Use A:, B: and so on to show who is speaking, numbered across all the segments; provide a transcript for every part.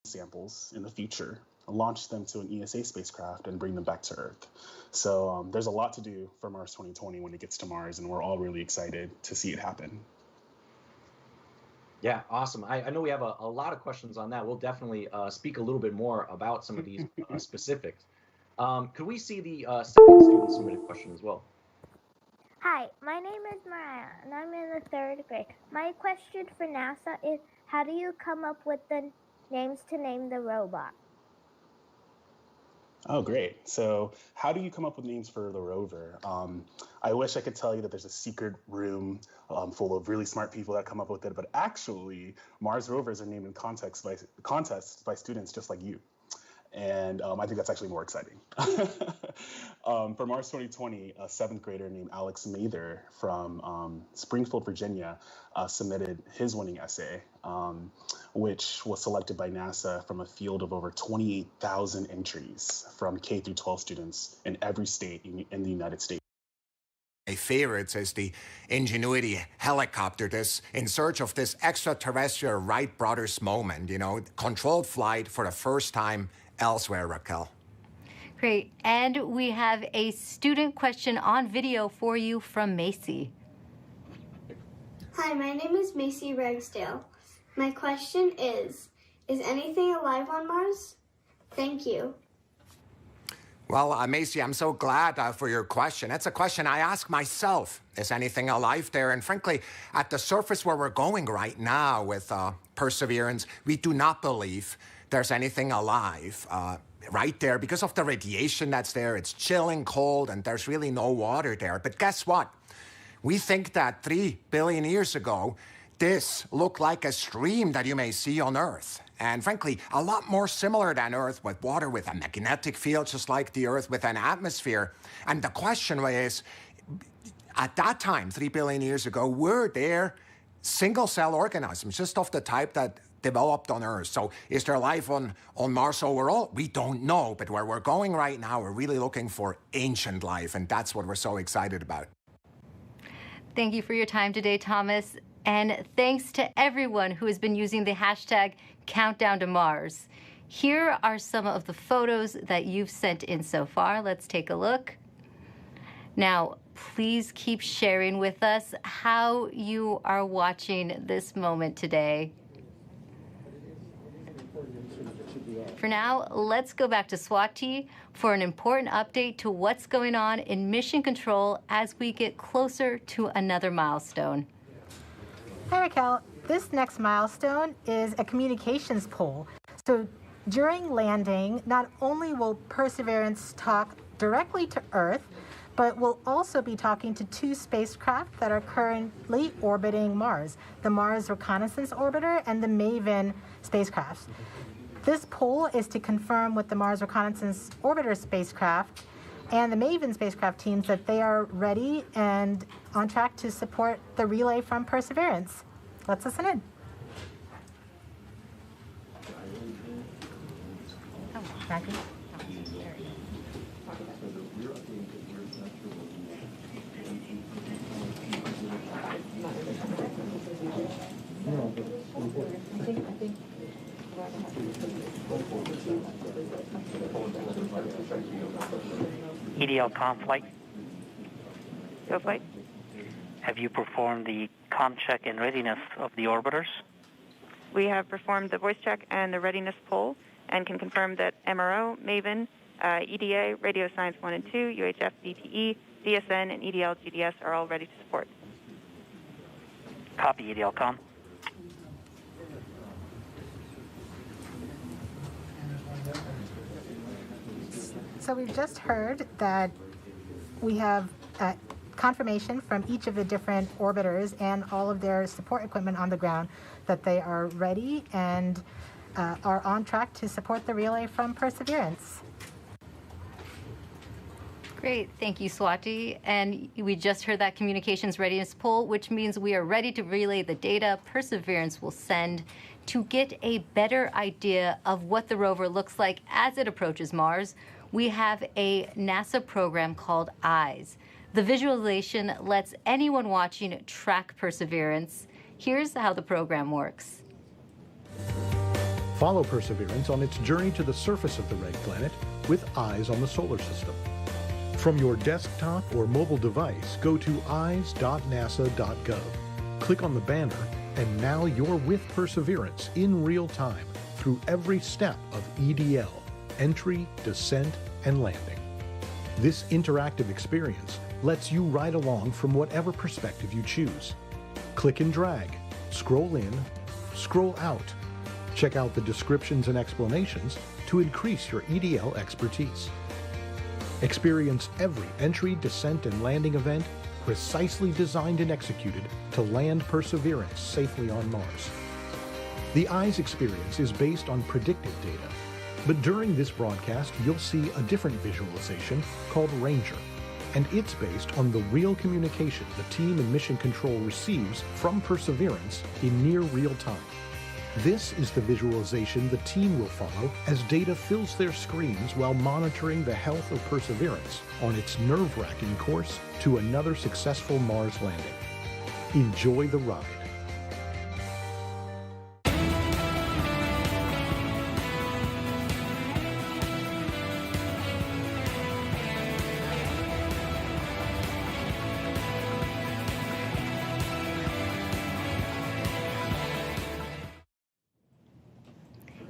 A: samples in the future, launch them to an ESA spacecraft, and bring them back to Earth. So there's a lot to do for Mars 2020 when it gets to Mars, and we're all really excited to see it happen.
B: Yeah, awesome. I know we have a lot of questions on that. We'll definitely speak a little bit more about some of these specifics. Could we see the second student submitted question as well?
C: Hi, my name is Mariah, and I'm in the 3rd grade. My question for NASA is, how do you come up with the names to name the robot?
A: Oh, great. So how do you come up with names for the rover? I wish I could tell you that there's a secret room full of really smart people that come up with it, but actually, Mars rovers are named in contests by students just like you. And I think that's actually more exciting. For Mars 2020, a 7th grader named Alex Mather from Springfield, Virginia, submitted his winning essay, which was selected by NASA from a field of over 28,000 entries from K through 12 students in every state in the United States.
D: My favorite is the Ingenuity helicopter, this in search of this extraterrestrial Wright brothers moment, controlled flight for the first time elsewhere, Raquel.
E: Great. And we have a student question on video for you from Macy.
F: Hi, my name is Macy Ragsdale. My question is anything alive on Mars? Thank you.
D: Well, Macy, I'm so glad for your question. That's a question I ask myself. Is anything alive there? And frankly, at the surface where we're going right now with Perseverance, we do not believe there's anything alive right there because of the radiation that's there. It's chilling cold and there's really no water there. But guess what? We think that 3 billion years ago, this looked like a stream that you may see on Earth. And frankly, a lot more similar than Earth, with water with a magnetic field, just like the Earth with an atmosphere. And the question is, at that time, 3 billion years ago, were there single-cell organisms, just of the type that developed on Earth? So is there life on Mars overall? We don't know, but where we're going right now, we're really looking for ancient life, and that's what we're so excited about.
E: Thank you for your time today, Thomas. And thanks to everyone who has been using the hashtag Countdown to Mars. Here are some of the photos that you've sent in so far. Let's take a look. Now, please keep sharing with us how you are watching this moment today. For now, let's go back to Swati for an important update to what's going on in mission control as we get closer to another milestone.
G: Hi, Raquel. This next milestone is a communications pole. So during landing, not only will Perseverance talk directly to Earth, but we'll also be talking to 2 spacecraft that are currently orbiting Mars, the Mars Reconnaissance Orbiter and the MAVEN spacecraft. This poll is to confirm with the Mars Reconnaissance Orbiter spacecraft and the MAVEN spacecraft teams that they are ready and on track to support the relay from Perseverance. Let's listen in. Maggie?
H: EDL comm flight.
I: Go flight.
H: Have you performed the comm check and readiness of the orbiters?
I: We have performed the voice check and the readiness poll and can confirm that MRO, MAVEN, EDA, Radio Science 1 and 2, UHF, DTE, DSN, and EDL GDS are all ready to support.
H: Copy, EDL comm.
G: So we've just heard that we have confirmation from each of the different orbiters and all of their support equipment on the ground that they are ready and are on track to support the relay from Perseverance.
E: Great. Thank you, Swati. And we just heard that communications readiness poll, which means we are ready to relay the data Perseverance will send to get a better idea of what the rover looks like as it approaches Mars. We have a NASA program called EYES. The visualization lets anyone watching track Perseverance. Here's how the program works.
J: Follow Perseverance on its journey to the surface of the red planet with eyes on the solar system. From your desktop or mobile device, go to eyes.nasa.gov. Click on the banner, and now you're with Perseverance in real time through every step of EDL, entry, descent, and landing. This interactive experience lets you ride along from whatever perspective you choose. Click and drag, scroll in, scroll out. Check out the descriptions and explanations to increase your EDL expertise. Experience every entry, descent, and landing event precisely designed and executed to land Perseverance safely on Mars. The EYES experience is based on predictive data, but during this broadcast you'll see a different visualization called Ranger, and it's based on the real communication the team in Mission Control receives from Perseverance in near real time. This is the visualization the team will follow as data fills their screens while monitoring the health of Perseverance on its nerve-wracking course to another successful Mars landing. Enjoy the ride.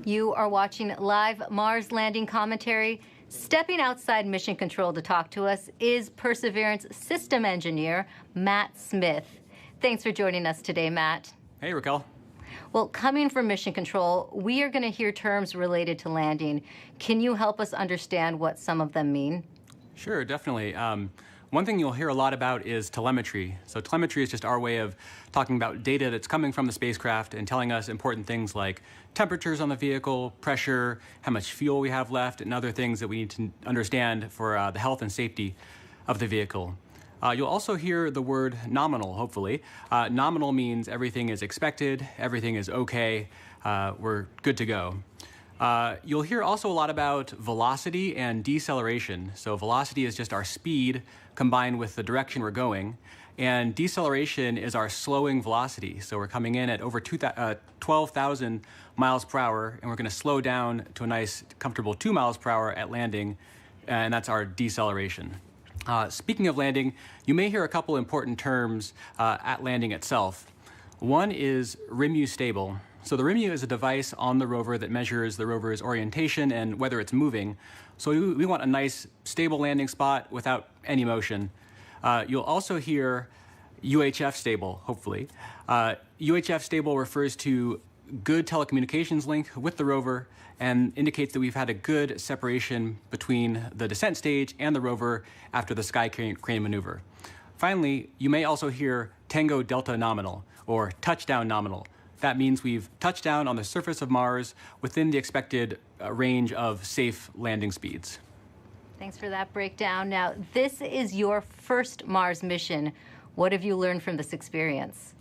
E: You are watching live Mars landing commentary. Stepping outside Mission Control to talk to us is Perseverance system engineer, Matt Smith. Thanks for joining us today, Matt.
K: Hey, Raquel.
E: Well, coming from Mission Control, we are going to hear terms related to landing. Can you help us understand what some of them mean?
K: Sure, definitely. One thing you'll hear a lot about is telemetry. So telemetry is just our way of talking about data that's coming from the spacecraft and telling us important things like temperatures on the vehicle, pressure, how much fuel we have left, and other things that we need to understand for the health and safety of the vehicle. You'll also hear the word nominal, hopefully. Nominal means everything is expected, everything is okay, we're good to go. You'll hear also a lot about velocity and deceleration. So velocity is just our speed combined with the direction we're going. And deceleration is our slowing velocity. So we're coming in at over 12,000 miles per hour, and we're going to slow down to a nice, comfortable 2 miles per hour at landing, and that's our deceleration. Speaking of landing, you may hear a couple important terms at landing itself. One is RIMU stable. So the RIMU is a device on the rover that measures the rover's orientation and whether it's moving. So we want a nice, stable landing spot without any motion. You'll also hear UHF stable, hopefully. UHF stable refers to good telecommunications link with the rover and indicates that we've had a good separation between the descent stage and the rover after the sky crane maneuver. Finally, you may also hear Tango Delta nominal or touchdown nominal. That means we've touched down on the surface of Mars within the expected range of safe landing speeds.
E: Thanks for that breakdown. Now, this is your first Mars mission. What have you learned from this experience?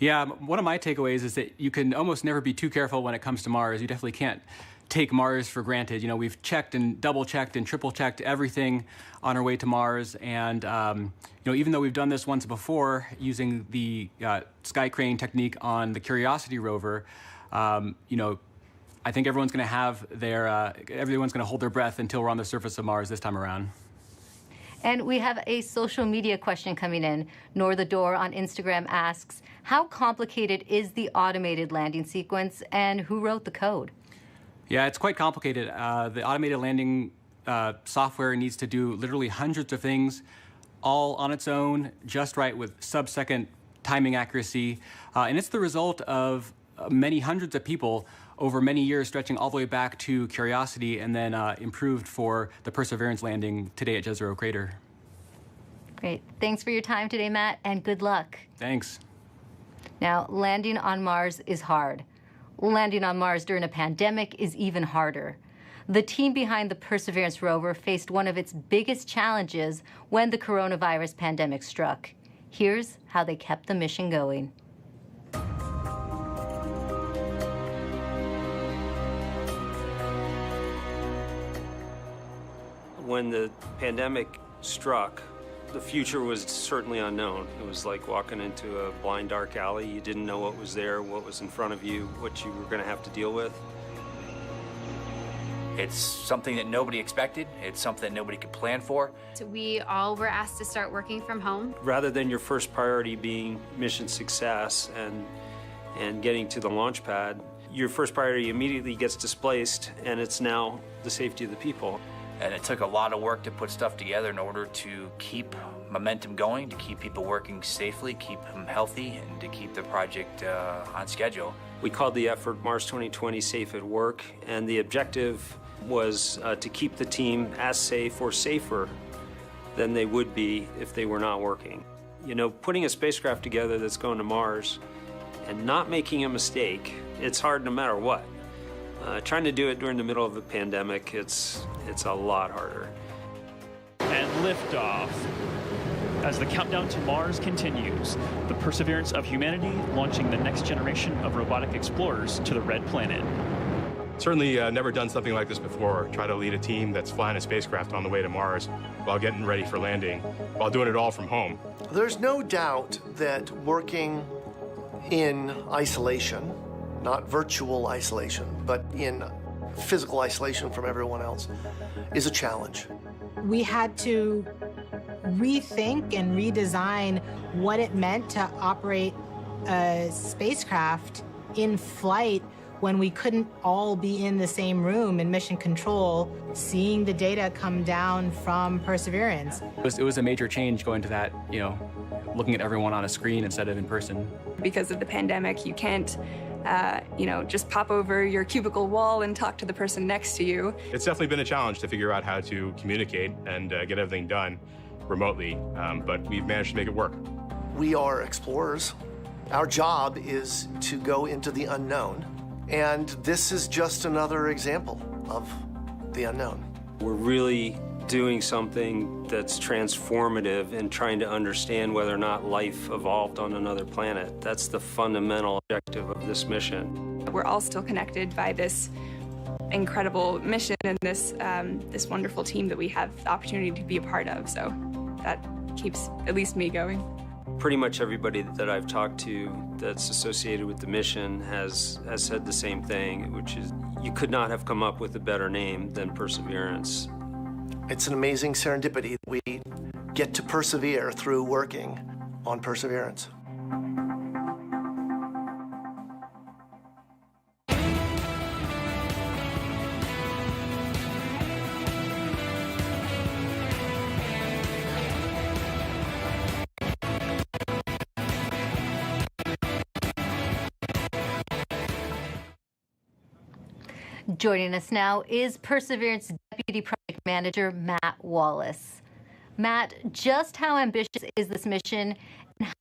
K: Yeah, one of my takeaways is that you can almost never be too careful when it comes to Mars. You definitely can't take Mars for granted. You know, we've checked and double-checked and triple-checked everything on our way to Mars. And, you know, even though we've done this once before using the sky crane technique on the Curiosity rover, you know, I think everyone's going to have everyone's going to hold their breath until we're on the surface of Mars this time around.
E: And we have a social media question coming in. Nor the Door on Instagram asks, how complicated is the automated landing sequence and who wrote the code?
K: Yeah, it's quite complicated. The automated landing software needs to do literally hundreds of things all on its own, just right with sub-second timing accuracy. And it's the result of many hundreds of people over many years, stretching all the way back to Curiosity and then improved for the Perseverance landing today at Jezero Crater.
E: Great. Thanks for your time today, Matt, and good luck.
K: Thanks.
E: Now, landing on Mars is hard. Landing on Mars during a pandemic is even harder. The team behind the Perseverance rover faced one of its biggest challenges when the coronavirus pandemic struck. Here's how they kept the mission going.
L: When the pandemic struck, the future was certainly unknown. It was like walking into a blind, dark alley. You didn't know what was there, what was in front of you, what you were going to have to deal with.
M: It's something that nobody expected. It's something that nobody could plan for.
N: So we all were asked to start working from home.
L: Rather than your first priority being mission success and getting to the launch pad, your first priority immediately gets displaced, and it's now the safety of the people.
M: And it took a lot of work to put stuff together in order to keep momentum going, to keep people working safely, keep them healthy, and to keep the project on schedule.
L: We called the effort Mars 2020 Safe at Work, and the objective was to keep the team as safe or safer than they would be if they were not working. You know, putting a spacecraft together that's going to Mars and not making a mistake, it's hard no matter what. Trying to do it during the middle of a pandemic, it's a lot harder.
O: And liftoff. As the countdown to Mars continues, the perseverance of humanity launching the next generation of robotic explorers to the Red Planet.
P: Certainly never done something like this before. Try to lead a team that's flying a spacecraft on the way to Mars while getting ready for landing, while doing it all from home.
Q: There's no doubt that working in isolation, not virtual isolation, but in physical isolation from everyone else, is a challenge.
G: We had to rethink and redesign what it meant to operate a spacecraft in flight when we couldn't all be in the same room in mission control, seeing the data come down from Perseverance.
K: It was a major change going to that, you know, looking at everyone on a screen instead of in person.
R: Because of the pandemic, you can't just pop over your cubicle wall and talk to the person next to you.
P: It's definitely been a challenge to figure out how to communicate and get everything done remotely, but we've managed to make it work.
Q: We are explorers. Our job is to go into the unknown, and this is just another example of the unknown.
L: We're really doing something that's transformative and trying to understand whether or not life evolved on another planet. That's the fundamental objective of this mission.
R: We're all still connected by this incredible mission and this wonderful team that we have the opportunity to be a part of. So that keeps at least me going.
L: Pretty much everybody that I've talked to that's associated with the mission has said the same thing, which is you could not have come up with a better name than Perseverance.
Q: It's an amazing serendipity that we get to persevere through working on Perseverance.
E: Joining us now is Perseverance Deputy Project Manager Matt Wallace. Matt, just how ambitious is this mission, and how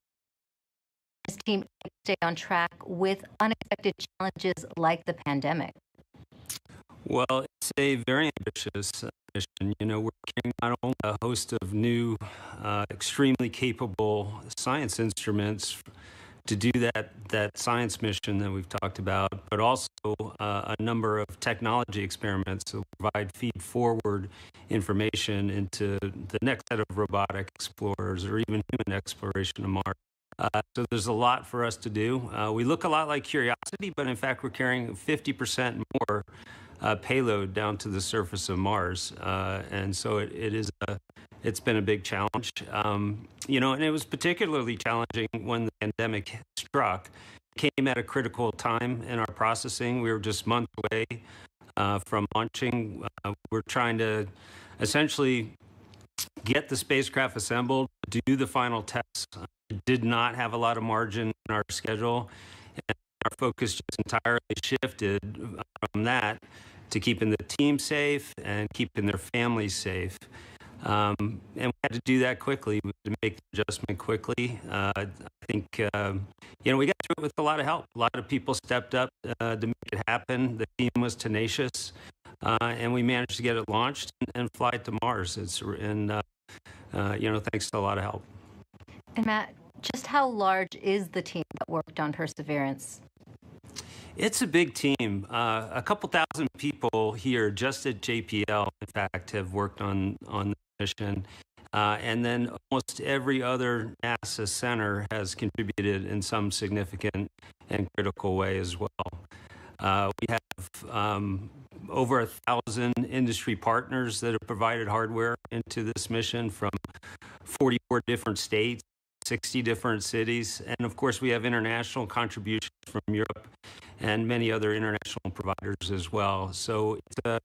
E: does this team stay on track with unexpected challenges like the pandemic?
L: Well, it's a very ambitious mission. You know, we're carrying not only a host of new, extremely capable science instruments to do that science mission that we've talked about, but also a number of technology experiments to provide feed-forward information into the next set of robotic explorers or even human exploration of Mars. So there's a lot for us to do. We look a lot like Curiosity, but in fact we're carrying 50% more payload down to the surface of Mars, and so it's been a big challenge. You know, and it was particularly challenging when the pandemic struck. It came at a critical time in our processing. We were just months away from launching. We're trying to essentially get the spacecraft assembled, do the final tests. We did not have a lot of margin in our schedule, and our focus just entirely shifted from that to keeping the team safe and keeping their families safe. And we had to do that quickly, to make the adjustment quickly. I think, we got through it with a lot of help. A lot of people stepped up to make it happen. The team was tenacious, and we managed to get it launched and fly it to Mars. Thanks to a lot of help.
E: And Matt, just how large is the team that worked on Perseverance?
L: It's a big team. A couple thousand people here just at JPL, in fact, have worked on the mission. And then almost every other NASA center has contributed in some significant and critical way as well. We have over 1,000 industry partners that have provided hardware into this mission from 44 different states, 60 different cities, and of course we have international contributions from Europe and many other international providers as well. So it's a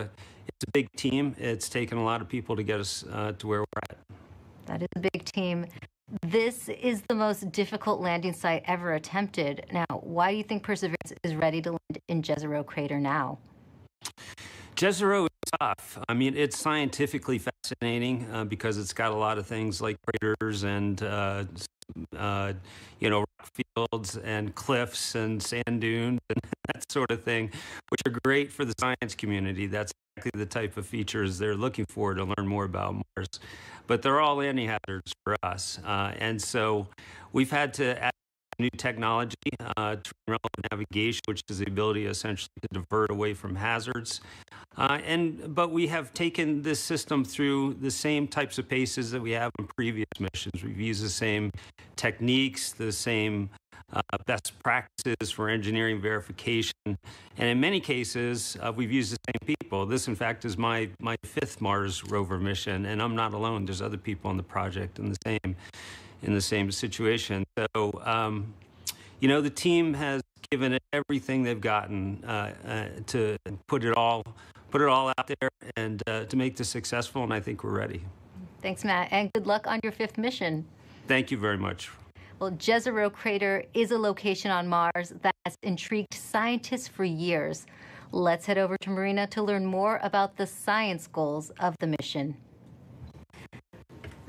L: big team. It's taken a lot of people to get us to where we're at.
E: That is a big team. This is the most difficult landing site ever attempted. Now, why do you think Perseverance is ready to land in Jezero Crater now?
L: Jezero is tough. I mean, it's scientifically fascinating because it's got a lot of things like craters and, rock fields and cliffs and sand dunes and that sort of thing, which are great for the science community. That's exactly the type of features they're looking for to learn more about Mars. But they're all landing hazards for us. And so we've had to add new technology, relevant navigation, which is the ability essentially to divert away from hazards. But we have taken this system through the same types of paces that we have in previous missions. We've used the same techniques, the same best practices for engineering verification. And in many cases, we've used the same people. This, in fact, is my fifth Mars rover mission, and I'm not alone. There's other people on the project in the same situation. So, the team has given it everything they've gotten to put it all out there and to make this successful, and I think we're ready.
E: Thanks, Matt, and good luck on your fifth mission.
L: Thank you very much.
E: Well, Jezero Crater is a location on Mars that has intrigued scientists for years. Let's head over to Marina to learn more about the science goals of the mission.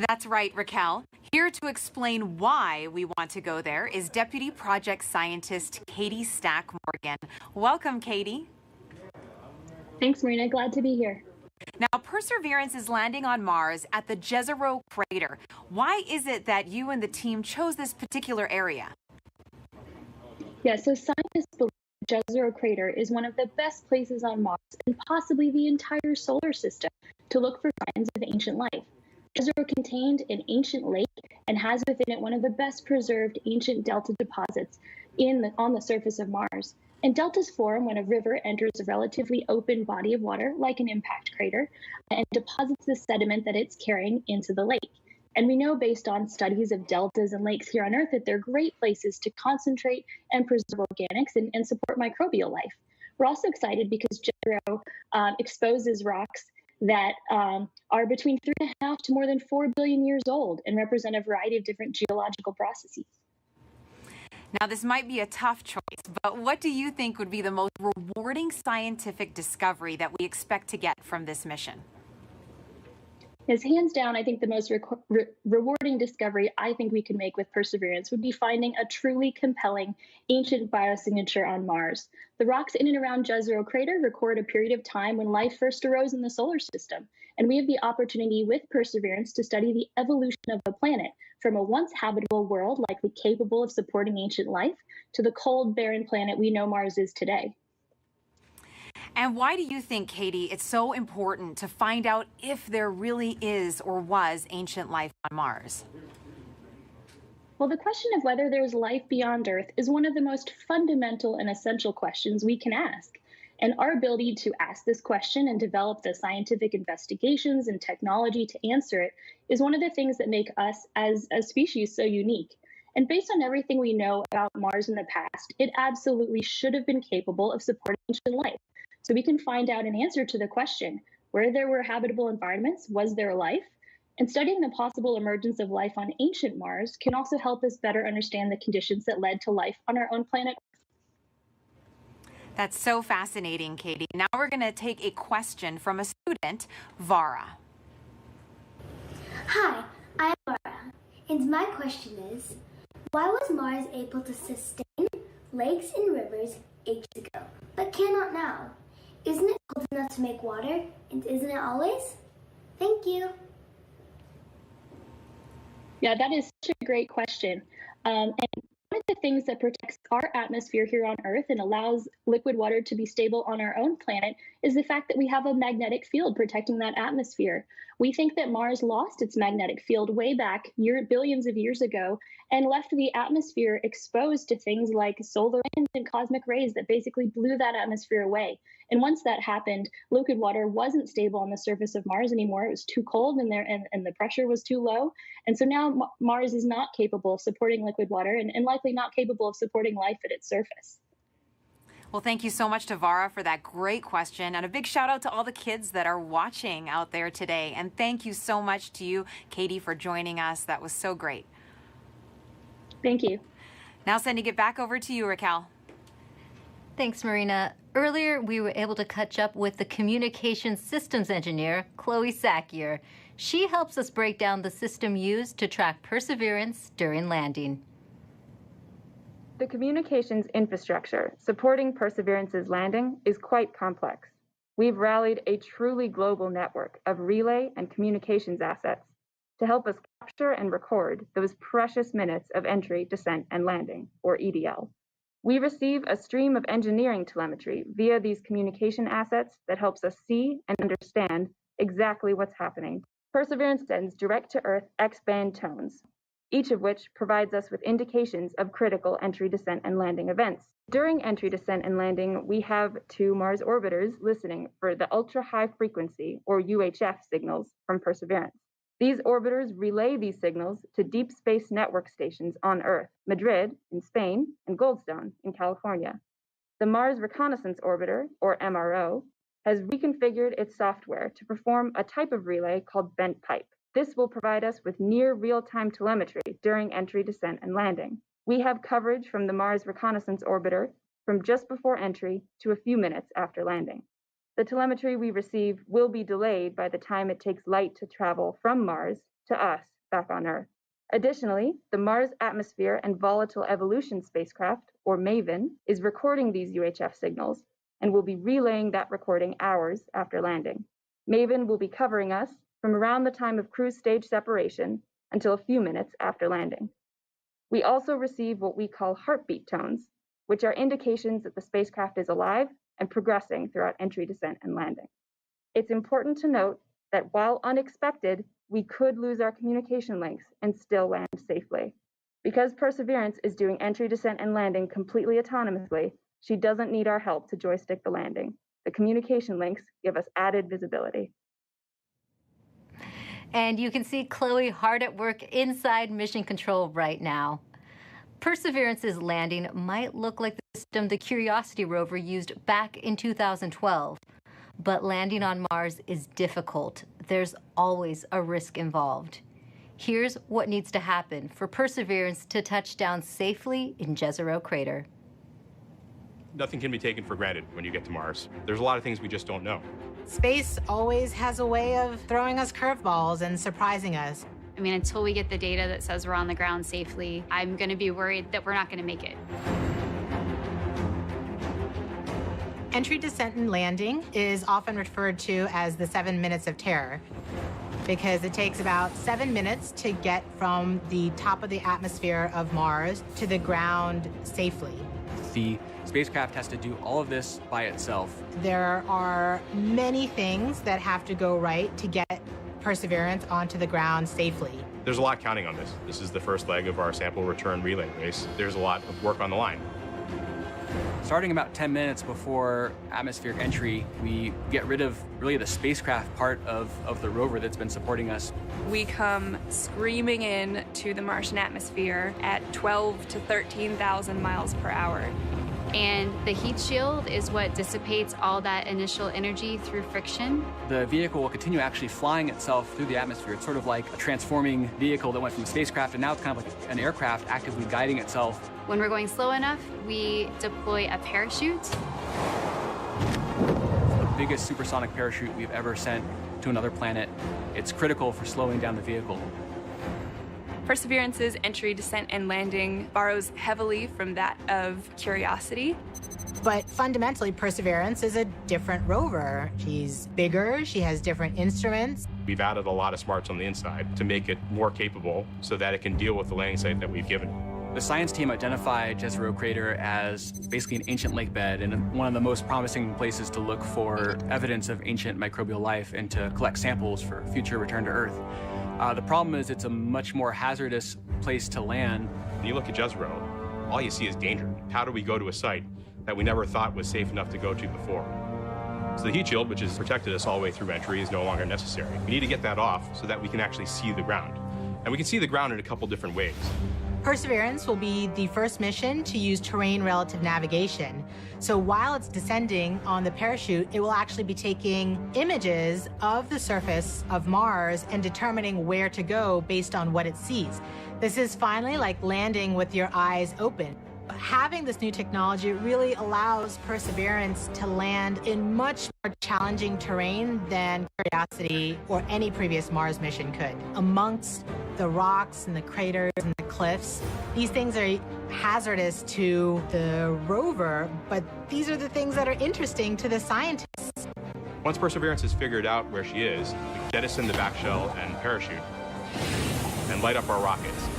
S: That's right, Raquel. Here to explain why we want to go there is Deputy Project Scientist Katie Stack Morgan. Welcome, Katie.
T: Thanks, Marina. Glad to be here.
S: Now, Perseverance is landing on Mars at the Jezero Crater. Why is it that you and the team chose this particular area?
T: Yeah, so scientists believe Jezero Crater is one of the best places on Mars and possibly the entire solar system to look for signs of ancient life. Jezero contained an ancient lake and has within it one of the best preserved ancient delta deposits on the surface of Mars. And deltas form when a river enters a relatively open body of water, like an impact crater, and deposits the sediment that it's carrying into the lake. And we know based on studies of deltas and lakes here on Earth that they're great places to concentrate and preserve organics and support microbial life. We're also excited because Jezero exposes rocks that are between 3.5 to more than 4 billion years old and represent a variety of different geological processes.
S: Now, this might be a tough choice, but what do you think would be the most rewarding scientific discovery that we expect to get from this mission?
T: Yes, hands down, I think the most rewarding discovery I think we could make with Perseverance would be finding a truly compelling ancient biosignature on Mars. The rocks in and around Jezero Crater record a period of time when life first arose in the solar system, and we have the opportunity with Perseverance to study the evolution of the planet from a once habitable world likely capable of supporting ancient life to the cold, barren planet we know Mars is today.
S: And why do you think, Katie, it's so important to find out if there really is or was ancient life on Mars?
T: Well, the question of whether there's life beyond Earth is one of the most fundamental and essential questions we can ask. And our ability to ask this question and develop the scientific investigations and technology to answer it is one of the things that make us as a species so unique. And based on everything we know about Mars in the past, it absolutely should have been capable of supporting ancient life. So we can find out an answer to the question, where there were habitable environments, was there life? And studying the possible emergence of life on ancient Mars can also help us better understand the conditions that led to life on our own planet.
S: That's so fascinating, Katie. Now we're going to take a question from a student, Vara.
U: Hi, I'm Vara, and my question is, why was Mars able to sustain lakes and rivers ages ago, but cannot now? Isn't it cold enough to make water, and isn't it always? Thank you.
T: Yeah, that is such a great question. And one of the things that protects our atmosphere here on Earth and allows liquid water to be stable on our own planet is the fact that we have a magnetic field protecting that atmosphere. We think that Mars lost its magnetic field way back billions of years ago and left the atmosphere exposed to things like solar wind and cosmic rays that basically blew that atmosphere away. And once that happened, liquid water wasn't stable on the surface of Mars anymore. It was too cold and the pressure was too low. And so now Mars is not capable of supporting liquid water and likely not capable of supporting life at its surface.
S: Well, thank you so much to Vara for that great question. And a big shout out to all the kids that are watching out there today. And thank you so much to you, Katie, for joining us. That was so great.
T: Thank you.
S: Now sending it back over to you, Raquel.
E: Thanks, Marina. Earlier, we were able to catch up with the communications systems engineer, Chloe Sakier. She helps us break down the system used to track Perseverance during landing.
B: The communications infrastructure supporting Perseverance's landing is quite complex. We've rallied a truly global network of relay and communications assets to help us capture and record those precious minutes of entry, descent, and landing, or EDL. We receive a stream of engineering telemetry via these communication assets that helps us see and understand exactly what's happening. Perseverance sends direct-to-Earth X-band tones, each of which provides us with indications of critical entry, descent, and landing events. During entry, descent, and landing, we have 2 Mars orbiters listening for the ultra-high frequency, or UHF, signals from Perseverance. These orbiters relay these signals to deep space network stations on Earth, Madrid in Spain, and Goldstone in California. The Mars Reconnaissance Orbiter, or MRO, has reconfigured its software to perform a type of relay called bent pipe. This will provide us with near real-time telemetry during entry, descent, and landing. We have coverage from the Mars Reconnaissance Orbiter from just before entry to a few minutes after landing. The telemetry we receive will be delayed by the time it takes light to travel from Mars to us back on Earth. Additionally, the Mars Atmosphere and Volatile Evolution spacecraft, or MAVEN, is recording these UHF signals and will be relaying that recording hours after landing. MAVEN will be covering us from around the time of cruise stage separation until a few minutes after landing. We also receive what we call heartbeat tones, which are indications that the spacecraft is alive and progressing throughout entry, descent, and landing. It's important to note that while unexpected, we could lose our communication links and still land safely. Because Perseverance is doing entry, descent, and landing completely autonomously, she doesn't need our help to joystick the landing. The communication links give us added visibility.
E: And you can see Chloe hard at work inside Mission Control right now. Perseverance's landing might look like the system the Curiosity rover used back in 2012. But landing on Mars is difficult. There's always a risk involved. Here's what needs to happen for Perseverance to touch down safely in Jezero Crater.
P: Nothing can be taken for granted when you get to Mars. There's a lot of things we just don't know.
G: Space always has a way of throwing us curveballs and surprising us.
N: I mean, until we get the data that says we're on the ground safely, I'm going to be worried that we're not going to make it.
G: Entry, descent, and landing is often referred to as the 7 minutes of terror because it takes about 7 minutes to get from the top of the atmosphere of Mars to the ground safely.
K: The spacecraft has to do all of this by itself.
G: There are many things that have to go right to get Perseverance onto the ground safely.
P: There's a lot counting on this. This is the first leg of our sample return relay race. There's a lot of work on the line.
K: Starting about 10 minutes before atmospheric entry, we get rid of really the spacecraft part of the rover that's been supporting us.
R: We come screaming in to the Martian atmosphere at 12 to 13,000 miles per hour.
N: And the heat shield is what dissipates all that initial energy through friction.
K: The vehicle will continue actually flying itself through the atmosphere. It's sort of like a transforming vehicle that went from a spacecraft, and now it's kind of like an aircraft actively guiding itself.
N: When we're going slow enough, we deploy a parachute.
K: The biggest supersonic parachute we've ever sent to another planet. It's critical for slowing down the vehicle.
R: Perseverance's entry, descent, and landing borrows heavily from that of Curiosity.
G: But fundamentally, Perseverance is a different rover. She's bigger, she has different instruments.
P: We've added a lot of smarts on the inside to make it more capable so that it can deal with the landing site that we've given it.
K: The science team identified Jezero Crater as basically an ancient lake bed and one of the most promising places to look for evidence of ancient microbial life and to collect samples for future return to Earth. The problem is it's a much more hazardous place to land.
P: When you look at Jezero, all you see is danger. How do we go to a site that we never thought was safe enough to go to before? So the heat shield, which has protected us all the way through entry, is no longer necessary. We need to get that off so that we can actually see the ground. And we can see the ground in a couple different ways.
G: Perseverance will be the first mission to use terrain relative navigation. So while it's descending on the parachute, it will actually be taking images of the surface of Mars and determining where to go based on what it sees. This is finally like landing with your eyes open. Having this new technology really allows Perseverance to land in much more challenging terrain than Curiosity or any previous Mars mission could. Amongst the rocks and the craters and the cliffs, these things are hazardous to the rover, but these are the things that are interesting to the scientists.
P: Once Perseverance has figured out where she is, we jettison the back shell and parachute and light up our rockets.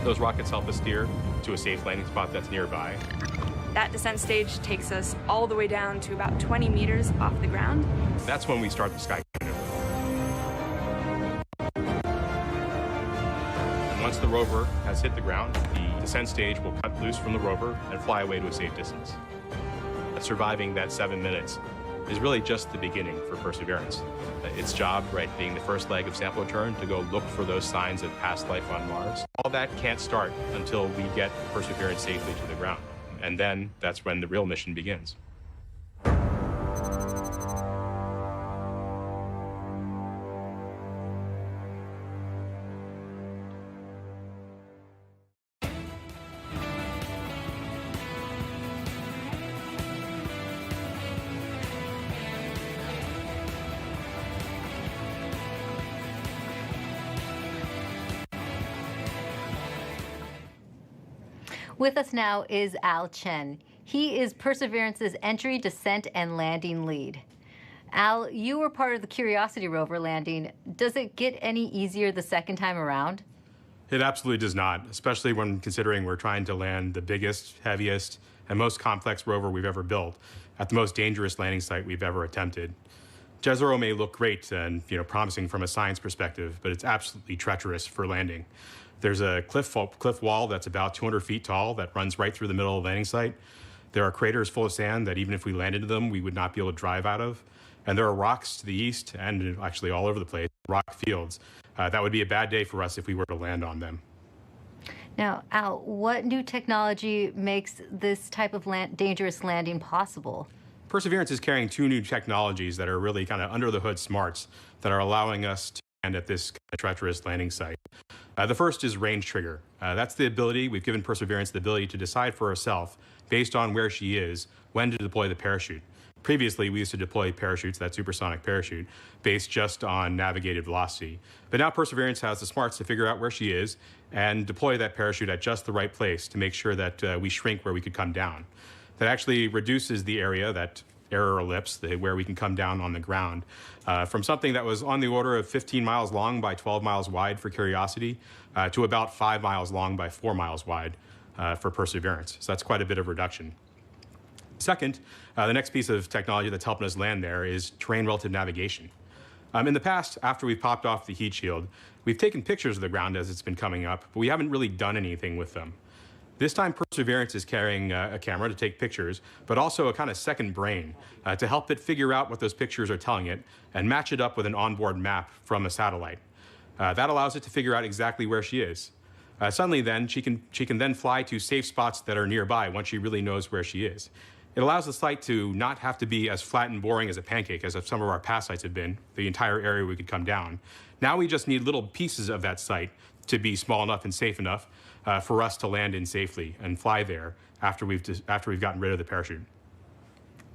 P: Those rockets help us steer to a safe landing spot that's nearby.
R: That descent stage takes us all the way down to about 20 meters off the ground.
P: That's when we start the sky maneuver. And once the rover has hit the ground, the descent stage will cut loose from the rover and fly away to a safe distance. Surviving that 7 minutes is really just the beginning for Perseverance. Its job, right, being the first leg of sample return, to go look for those signs of past life on Mars. All that can't start until we get Perseverance safely to the ground. And then that's when the real mission begins.
E: With us now is Al Chen. He is Perseverance's entry, descent, and landing lead. Al, you were part of the Curiosity rover landing. Does it get any easier the second time around?
P: It absolutely does not, especially when considering we're trying to land the biggest, heaviest, and most complex rover we've ever built at the most dangerous landing site we've ever attempted. Jezero may look great and promising from a science perspective, but it's absolutely treacherous for landing. There's a cliff wall that's about 200 feet tall that runs right through the middle of the landing site. There are craters full of sand that even if we landed into them, we would not be able to drive out of. And there are rocks to the east and actually all over the place, rock fields. That would be a bad day for us if we were to land on them.
E: Now, Al, what new technology makes this type of dangerous landing possible?
P: Perseverance is carrying two new technologies that are really kind of under the hood smarts that are allowing us to land at this kind of treacherous landing site. The first is range trigger. That's the ability, we've given Perseverance the ability to decide for herself, based on where she is, when to deploy the parachute. Previously, we used to deploy parachutes, that supersonic parachute, based just on navigated velocity. But now Perseverance has the smarts to figure out where she is and deploy that parachute at just the right place to make sure that we shrink where we could come down. That actually reduces the area, that error ellipse, where we can come down on the ground, from something that was on the order of 15 miles long by 12 miles wide for Curiosity to about 5 miles long by 4 miles wide for Perseverance. So that's quite a bit of reduction. Second, the next piece of technology that's helping us land there is terrain relative navigation. In the past, after we've popped off the heat shield, we've taken pictures of the ground as it's been coming up, but we haven't really done anything with them. This time, Perseverance is carrying a camera to take pictures, but also a kind of second brain to help it figure out what those pictures are telling it and match it up with an onboard map from a satellite. That allows it to figure out exactly where she is. Suddenly then, she can then fly to safe spots that are nearby once she really knows where she is. It allows the site to not have to be as flat and boring as a pancake as some of our past sites have been, the entire area we could come down. Now we just need little pieces of that site to be small enough and safe enough for us to land in safely and fly there after we've gotten rid of the parachute.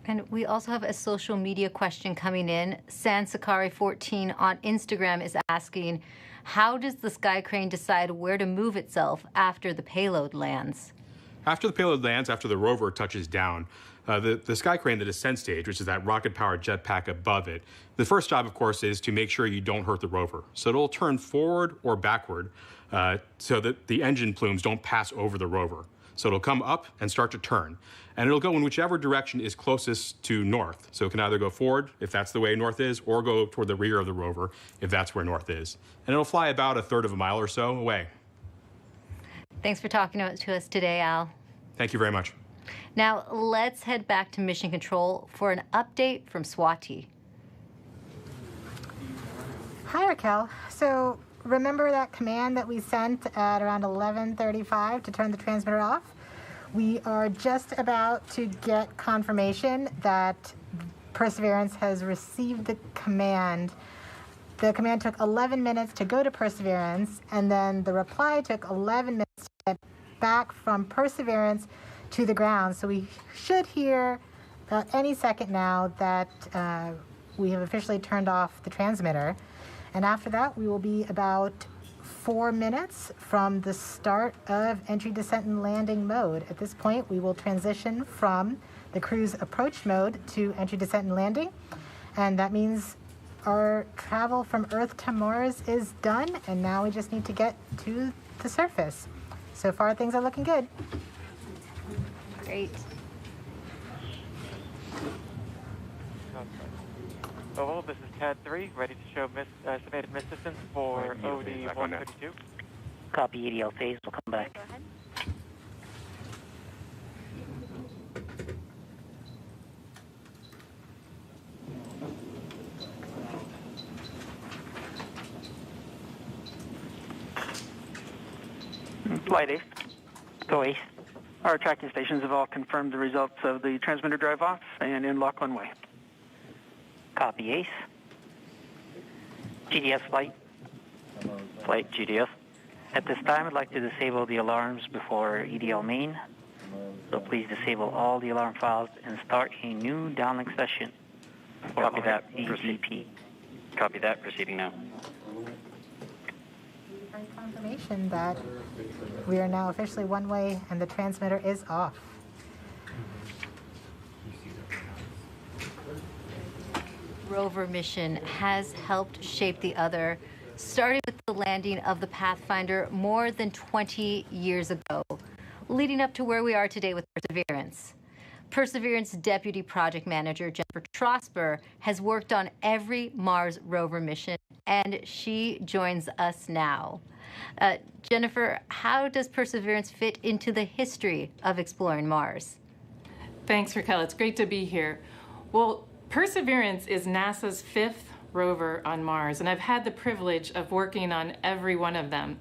E: And we also have a social media question coming in. Sansakari14 on Instagram is asking, how does the Sky Crane decide where to move itself after the payload lands?
P: After the payload lands, after the rover touches down, The sky crane, the descent stage, which is that rocket-powered jetpack above it, the first job, of course, is to make sure you don't hurt the rover. So it'll turn forward or backward so that the engine plumes don't pass over the rover. So it'll come up and start to turn. And it'll go in whichever direction is closest to north. So it can either go forward, if that's the way north is, or go toward the rear of the rover, if that's where north is. And it'll fly about a third of a mile or so away.
E: Thanks for talking to us today, Al.
P: Thank you very much.
E: Now, let's head back to Mission Control for an update from Swati.
G: Hi, Raquel. So remember that command that we sent at around 11:35 to turn the transmitter off? We are just about to get confirmation that Perseverance has received the command. The command took 11 minutes to go to Perseverance, and then the reply took 11 minutes to get back from Perseverance to the ground. So we should hear about any second now that we have officially turned off the transmitter. And after that, we will be about 4 minutes from the start of entry, descent, and landing mode. At this point, we will transition from the cruise approach mode to entry, descent, and landing. And that means our travel from Earth to Mars is done, and now we just need to get to the surface. So far, things are looking good.
E: Great.
C: Oval, this is TAD 3, ready to show estimated miss distance for OD 132.
H: Copy, EDL phase, we'll come back. Flight Ace. Go Ace. Our tracking stations have all confirmed the results of the transmitter drive-off and in lock one way. Copy, Ace. GDS flight. Flight, GDS. At this time, I'd like to disable the alarms before EDL main. So please disable all the alarm files and start a new downlink session. Copy that, EDP. Copy that, proceeding now.
G: Confirmation that we are now officially one way and the transmitter is off.
E: Rover mission has helped shape the other, starting with the landing of the Pathfinder more than 20 years ago, leading up to where we are today with Perseverance. Perseverance Deputy Project Manager Jennifer Trosper has worked on every Mars rover mission, and she joins us now. Jennifer, how does Perseverance fit into the history of exploring Mars?
V: Thanks, Raquel. It's great to be here. Well, Perseverance is NASA's 5th rover on Mars, and I've had the privilege of working on every one of them.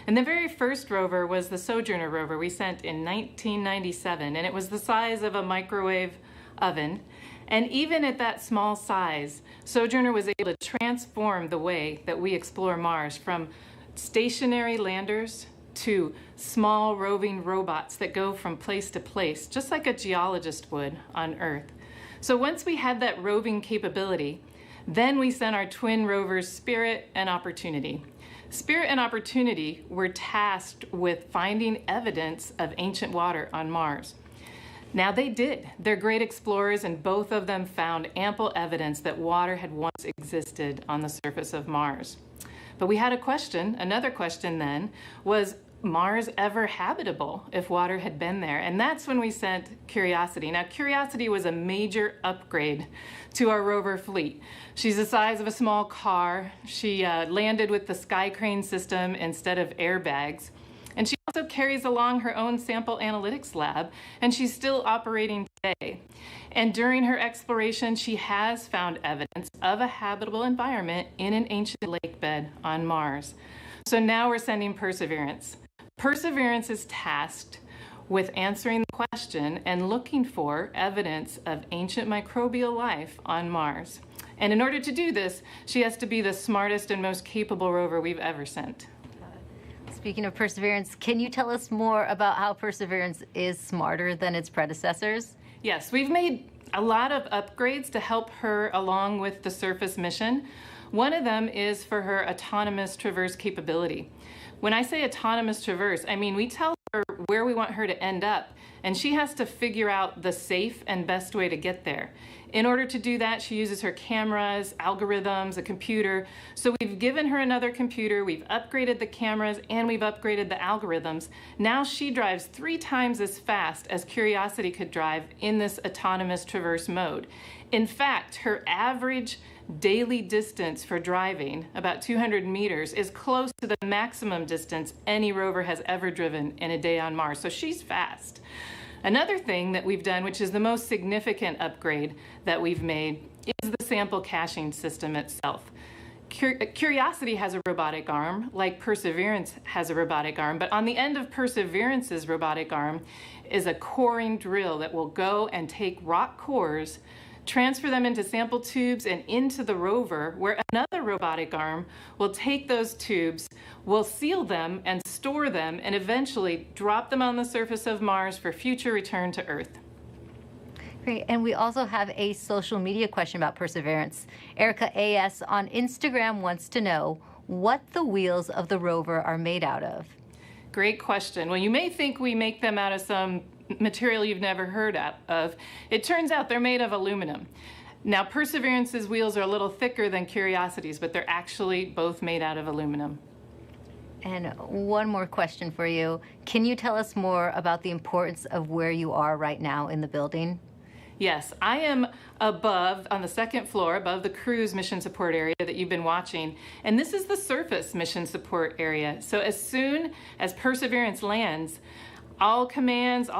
V: And the very first rover was the Sojourner rover we sent in 1997, and it was the size of a microwave oven. And even at that small size, Sojourner was able to transform the way that we explore Mars, from stationary landers to small roving robots that go from place to place, just like a geologist would on Earth. So once we had that roving capability, then we sent our twin rovers Spirit and Opportunity. Spirit and Opportunity were tasked with finding evidence of ancient water on Mars. Now they did. They're great explorers, and both of them found ample evidence that water had once existed on the surface of Mars. But we had a question. Another question then was Mars ever habitable if water had been there? And that's when we sent Curiosity. Now, Curiosity was a major upgrade to our rover fleet. She's the size of a small car. She landed with the Sky Crane system instead of airbags. And she also carries along her own sample analytics lab, and she's still operating today. And during her exploration, she has found evidence of a habitable environment in an ancient lake bed on Mars. So now we're sending Perseverance. Perseverance is tasked with answering the question and looking for evidence of ancient microbial life on Mars. And in order to do this, she has to be the smartest and most capable rover we've ever sent.
E: Speaking of Perseverance, can you tell us more about how Perseverance is smarter than its predecessors?
V: Yes, we've made a lot of upgrades to help her along with the surface mission. One of them is for her autonomous traverse capability. When I say autonomous traverse, I mean we tell her where we want her to end up, and she has to figure out the safe and best way to get there. In order to do that, she uses her cameras, algorithms, a computer. So we've given her another computer, we've upgraded the cameras, and we've upgraded the algorithms. Now she drives 3 times as fast as Curiosity could drive in this autonomous traverse mode. In fact, her average daily distance for driving, about 200 meters, is close to the maximum distance any rover has ever driven in a day on Mars. So she's fast. Another thing that we've done, which is the most significant upgrade that we've made, is the sample caching system itself. Curiosity has a robotic arm, like Perseverance has a robotic arm, but on the end of Perseverance's robotic arm is a coring drill that will go and take rock cores, transfer them into sample tubes and into the rover, where another robotic arm will take those tubes, will seal them and store them, and eventually drop them on the surface of Mars for future return to Earth.
E: Great, and we also have a social media question about Perseverance. Erica AS on Instagram wants to know what the wheels of the rover are made out of.
V: Great question. Well, you may think we make them out of some material you've never heard of. It turns out they're made of aluminum. Now, Perseverance's wheels are a little thicker than Curiosity's, but they're actually both made out of aluminum.
E: And one more question for you. Can you tell us more about the importance of where you are right now in the building?
V: Yes, I am above, on the 2nd floor, above the cruise mission support area that you've been watching. And this is the surface mission support area. So as soon as Perseverance lands, all commands,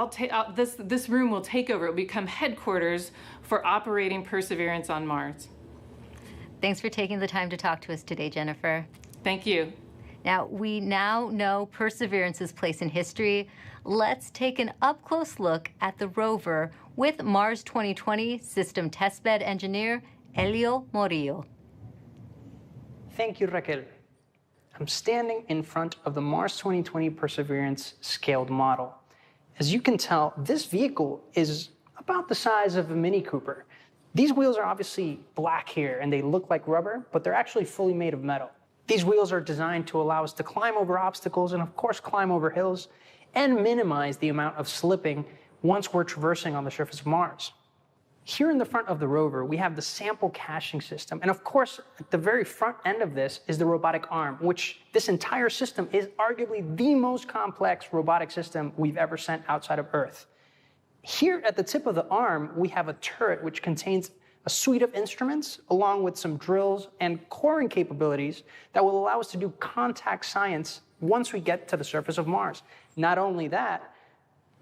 V: this room will take over. It will become headquarters for operating Perseverance on Mars.
E: Thanks for taking the time to talk to us today, Jennifer.
V: Thank you.
E: Now, we now know Perseverance's place in history. Let's take an up-close look at the rover with Mars 2020 System Testbed Engineer Elio Morillo.
A: Thank you, Raquel. I'm standing in front of the Mars 2020 Perseverance scaled model. As you can tell, this vehicle is about the size of a Mini Cooper. These wheels are obviously black here and they look like rubber, but they're actually fully made of metal. These wheels are designed to allow us to climb over obstacles and of course climb over hills and minimize the amount of slipping once we're traversing on the surface of Mars. Here in the front of the rover, we have the sample caching system. And of course, at the very front end of this is the robotic arm, which this entire system is arguably the most complex robotic system we've ever sent outside of Earth. Here at the tip of the arm, we have a turret which contains a suite of instruments along with some drills and coring capabilities that will allow us to do contact science once we get to the surface of Mars. Not only that,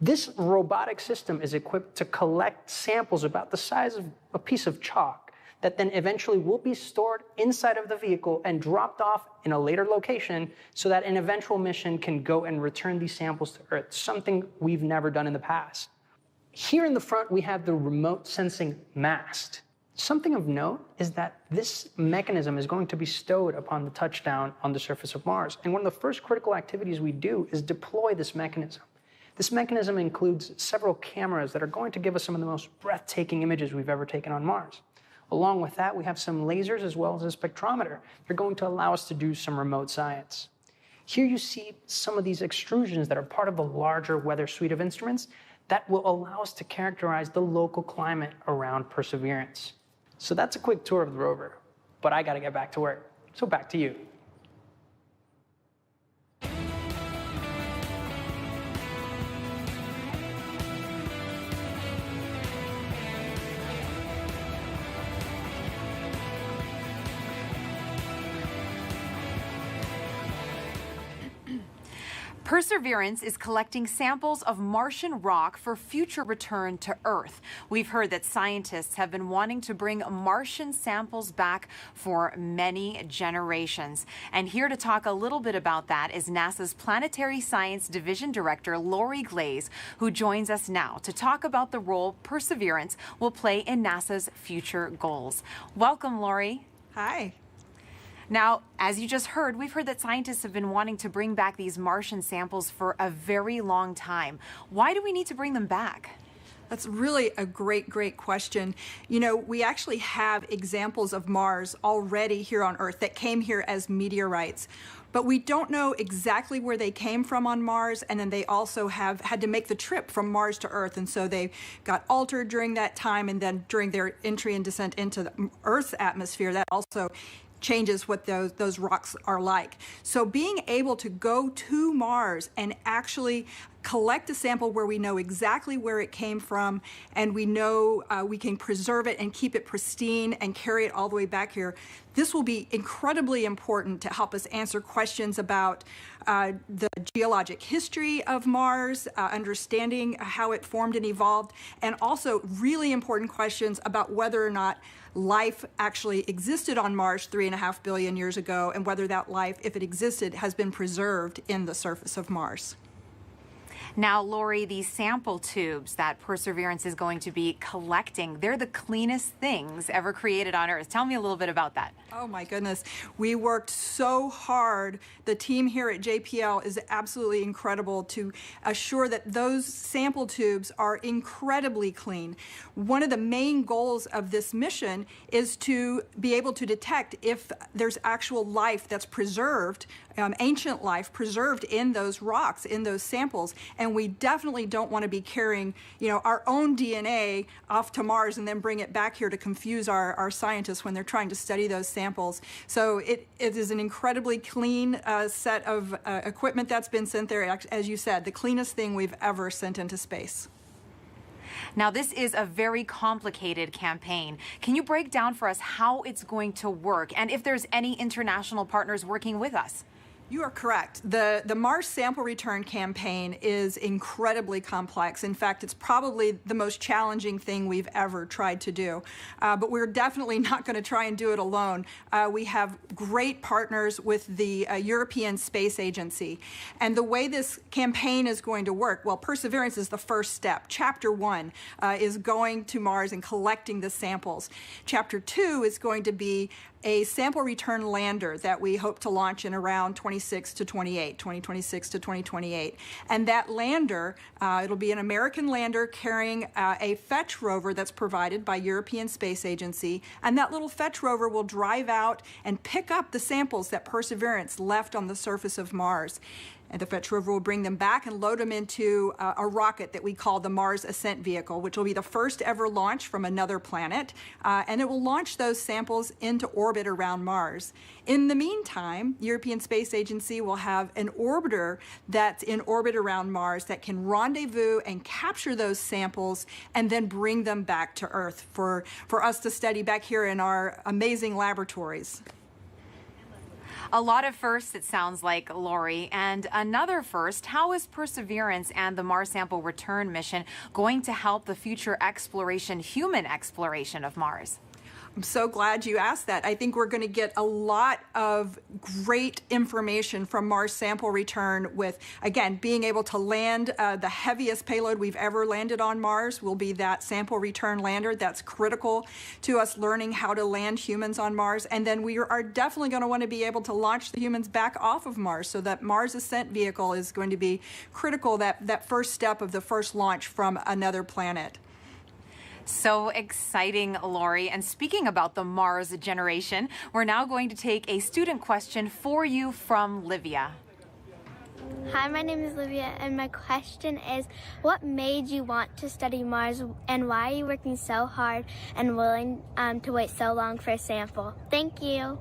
A: this robotic system is equipped to collect samples about the size of a piece of chalk that then eventually will be stored inside of the vehicle and dropped off in a later location so that an eventual mission can go and return these samples to Earth, something we've never done in the past. Here in the front, we have the remote sensing mast. Something of note is that this mechanism is going to be stowed upon the touchdown on the surface of Mars. And one of the first critical activities we do is deploy this mechanism. This mechanism includes several cameras that are going to give us some of the most breathtaking images we've ever taken on Mars. Along with that, we have some lasers as well as a spectrometer. They're going to allow us to do some remote science. Here you see some of these extrusions that are part of the larger weather suite of instruments that will allow us to characterize the local climate around Perseverance. So that's a quick tour of the rover, but I got to get back to work. So back to you.
S: Perseverance is collecting samples of Martian rock for future return to Earth. We've heard that scientists have been wanting to bring Martian samples back for many generations. And here to talk a little bit about that is NASA's Planetary Science Division Director, Lori Glaze, who joins us now to talk about the role Perseverance will play in NASA's future goals. Welcome, Lori.
F: Hi.
S: Now, as you just heard, we've heard that scientists have been wanting to bring back these Martian samples for a very long time. Why do we need to bring them back?
D: That's really a great question. You know, we actually have examples of Mars already here on Earth that came here as meteorites. But we don't know exactly where they came from on Mars, and then they also have had to make the trip from Mars to Earth, and so they got altered during that time, and then during their entry and descent into the Earth's atmosphere, that also changes what those rocks are like. So being able to go to Mars and actually collect a sample where we know exactly where it came from, and we know we can preserve it and keep it pristine and carry it all the way back here, this will be incredibly important to help us answer questions about the geologic history of Mars, understanding how it formed and evolved, and also really important questions about whether or not life actually existed on Mars 3.5 billion years ago, and whether that life, if it existed, has been preserved in the surface of Mars.
S: Now, Lori, these sample tubes that Perseverance is going to be collecting, they're the cleanest things ever created on Earth. Tell me a little bit about that.
D: Oh my goodness. We worked so hard. The team here at JPL is absolutely incredible to assure that those sample tubes are incredibly clean. One of the main goals of this mission is to be able to detect if there's actual life that's preserved, ancient life preserved in those rocks, in those samples. And we definitely don't want to be carrying, our own DNA off to Mars and then bring it back here to confuse our scientists when they're trying to study those samples. So it is an incredibly clean set of equipment that's been sent there. As you said, the cleanest thing we've ever sent into space.
S: Now, this is a very complicated campaign. Can you break down for us how it's going to work and if there's any international partners working with us?
D: You are correct. The Mars Sample Return campaign is incredibly complex. In fact, it's probably the most challenging thing we've ever tried to do. But we're definitely not going to try and do it alone. We have great partners with the European Space Agency. And the way this campaign is going to work, well, Perseverance is the first step. Chapter 1 is going to Mars and collecting the samples. Chapter 2 is going to be a sample return lander that we hope to launch in around 2026 to 2028. And that lander, it'll be an American lander carrying a fetch rover that's provided by European Space Agency. And that little fetch rover will drive out and pick up the samples that Perseverance left on the surface of Mars. And the fetch rover will bring them back and load them into a rocket that we call the Mars Ascent Vehicle, which will be the first ever launch from another planet. And it will launch those samples into orbit around Mars. In the meantime, European Space Agency will have an orbiter that's in orbit around Mars that can rendezvous and capture those samples and then bring them back to Earth for us to study back here in our amazing laboratories.
S: A lot of firsts, it sounds like, Lori. And another first, how is Perseverance and the Mars Sample Return mission going to help the future exploration, human exploration of Mars?
D: I'm so glad you asked that. I think we're going to get a lot of great information from Mars Sample Return with, again, being able to land the heaviest payload we've ever landed on Mars will be that Sample Return lander. That's critical to us learning how to land humans on Mars. And then we are definitely going to want to be able to launch the humans back off of Mars. So that Mars Ascent Vehicle is going to be critical, that first step of the first launch from another planet.
S: So exciting, Lori. And speaking about the Mars generation, we're now going to take a student question for you from Livia.
U: Hi, my name is Livia, and my question is, what made you want to study Mars, and why are you working so hard and willing to wait so long for a sample? Thank you.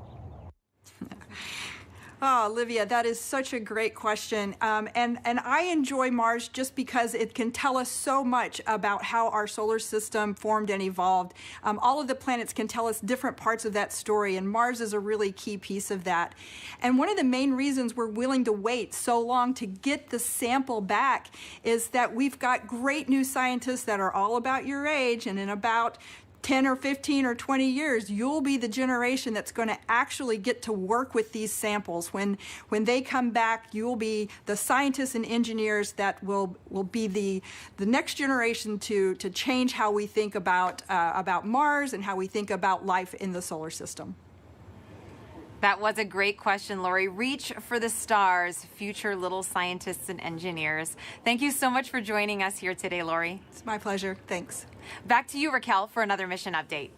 D: Oh, Olivia, that is such a great question. And I enjoy Mars just because it can tell us so much about how our solar system formed and evolved. All of the planets can tell us different parts of that story, and Mars is a really key piece of that. And one of the main reasons we're willing to wait so long to get the sample back is that we've got great new scientists that are all about your age, and in about 10 or 15 or 20 years, you'll be the generation that's going to actually get to work with these samples. When they come back, you'll be the scientists and engineers that will be the next generation to change how we think about Mars and how we think about life in the solar system.
S: That was a great question, Lori. Reach for the stars, future little scientists and engineers. Thank you so much for joining us here today, Lori.
D: It's my pleasure. Thanks.
S: Back to you, Raquel, for another mission update.